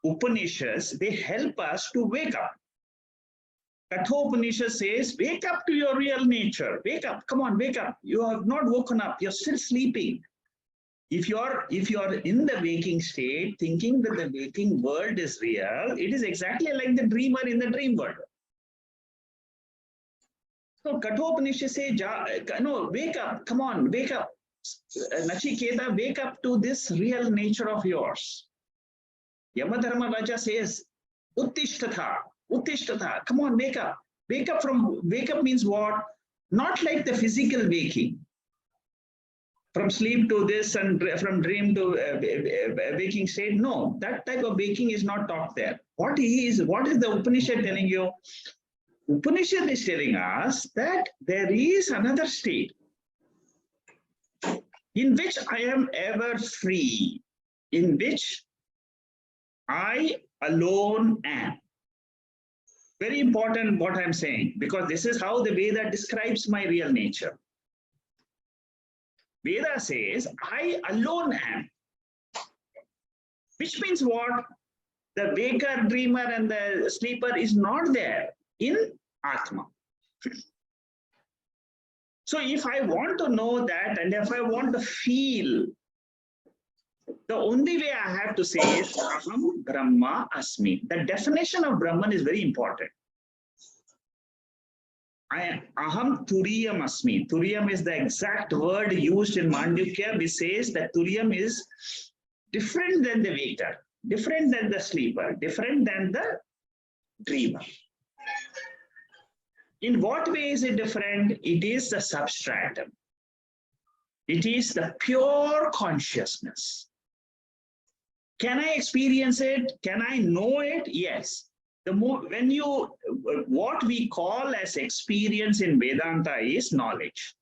Upanishads, they help us to wake up. Kathopanishad says, wake up to your real nature. Wake up, come on, wake up. You have not woken up, you're still sleeping. If you're in the waking state, thinking that the waking world is real, it is exactly like the dreamer in the dream world. So Kathopanishad says, no, wake up, come on, wake up. Nachiketa, wake up to this real nature of yours. Yamadharma Raja says, Uttishtatha, Uttishtatha, come on, wake up. Wake up means what? Not like the physical waking. From sleep to this and from dream to waking state. No, that type of waking is not taught there. What is the Upanishad telling you? Upanishad is telling us that there is another state in which I am ever free, in which I alone am. Very important what I'm saying, because this is how the Veda describes my real nature. Veda says, I alone am. Which means what? The waker, dreamer, and the sleeper is not there in Atma. So if I want to know that, and if I want to feel, the only way I have to say is Aham Brahma Asmi. The definition of Brahman is very important. Aham Turiyam Asmi. Turiyam is the exact word used in Mandukya, which says that Turiyam is different than the waker, different than the sleeper, different than the dreamer. In what way is it different? It is the substratum. It is the pure consciousness. Can I experience it? Can I know it? Yes. When you, what we call as experience in Vedanta is knowledge.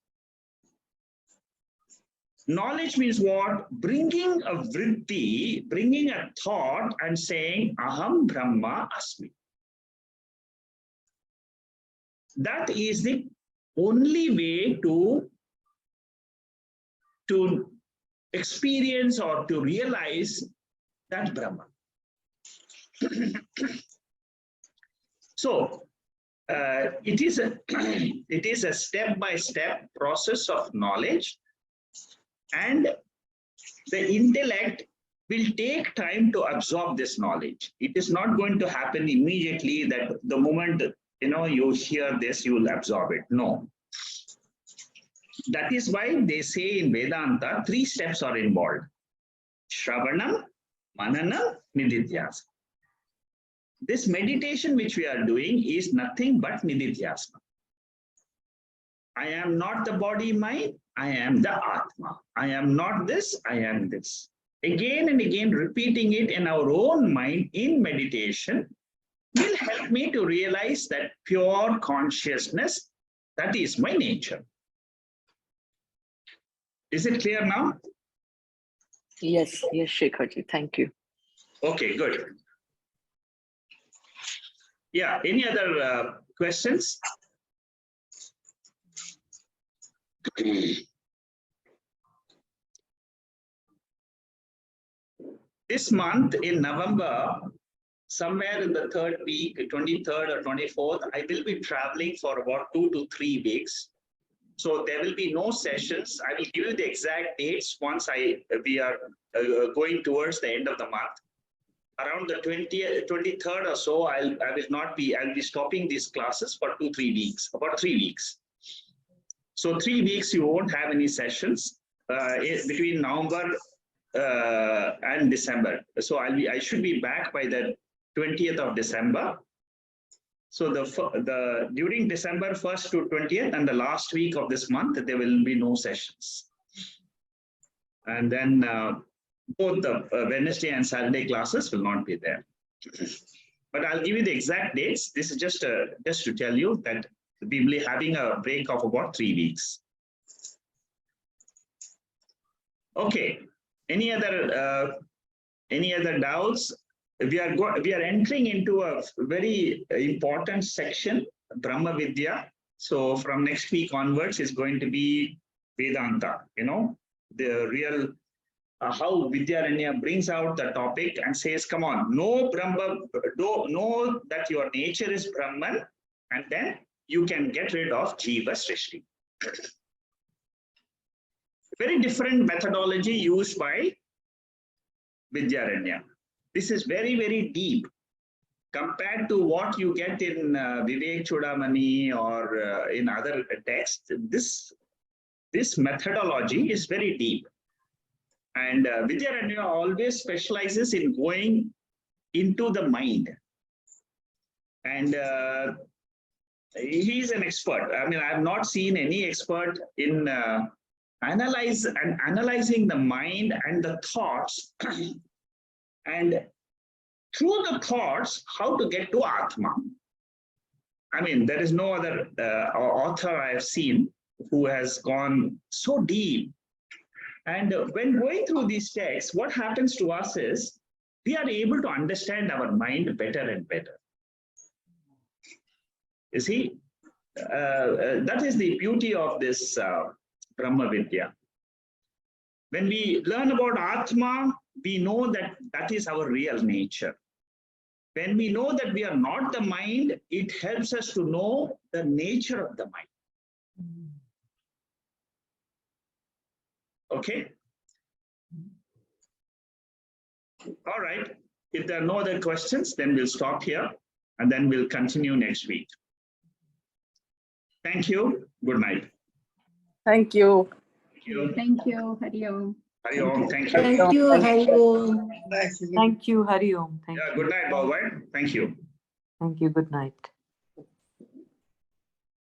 Knowledge means what? Bringing a vritti, bringing a thought and saying, Aham Brahma Asmi. That is the only way to experience or to realize that Brahman. So it is a step-by-step process of knowledge, and the intellect will take time to absorb this knowledge. It is not going to happen immediately that the moment you hear this, you will absorb it. No. That is why they say in Vedanta, 3 steps are involved. Shravanam, Mananam, Nididhyasana. This meditation which we are doing is nothing but Nididhyasana. I am not the body mind, I am the Atma. I am not this, I am this. Again and again repeating it in our own mind in meditation will help me to realize that pure consciousness, that is my nature. Is it clear now? Yes, Shekharji, thank you. Okay, good. Yeah, any other questions? This month in November, somewhere in the 3rd week, 23rd or 24th, I will be traveling for about 2 to 3 weeks. So there will be no sessions. I will give you the exact dates once we are going towards the end of the month. Around the 23rd or so, I'll be stopping these classes for 2-3 weeks, about 3 weeks. So 3 weeks you won't have any sessions between November and December. So I should be back by the 20th of December. So during December 1st to 20th and the last week of this month, there will be no sessions. And then both the Wednesday and Saturday classes will not be there. But I'll give you the exact dates. This is just to tell you that we will be having a break of about 3 weeks. Okay. Any other doubts? We are entering into a very important section, Brahma Vidya. So from next week onwards is going to be Vedanta. The real how Vidyaranya brings out the topic and says, come on, know that your nature is Brahman, and then you can get rid of Jiva Srishti. Very different methodology used by Vidyaranya. This is very, very deep compared to what you get in Vivek Chudamani or in other texts. This methodology is very deep. And Vidyaranya always specializes in going into the mind. And he's an expert. I mean, I have not seen any expert in analyzing the mind and the thoughts, and through the thoughts, how to get to Atma. I mean, there is no other author I have seen who has gone so deep. And when going through these texts, what happens to us is we are able to understand our mind better and better. You see, that is the beauty of this Brahma Vidya. When we learn about Atma, we know that that is our real nature. When we know that we are not the mind, it helps us to know the nature of the mind. Okay? All right. If there are no other questions, then we'll stop here and then we'll continue next week. Thank you. Good night. Thank you. Thank you. Thank you. Hari Om. Hari Om. Thank you. Thank you, Hari Om. Thank you, Hari Om. Thank Yeah, you. good night, Bhavat. Thank you. Thank you. Good night.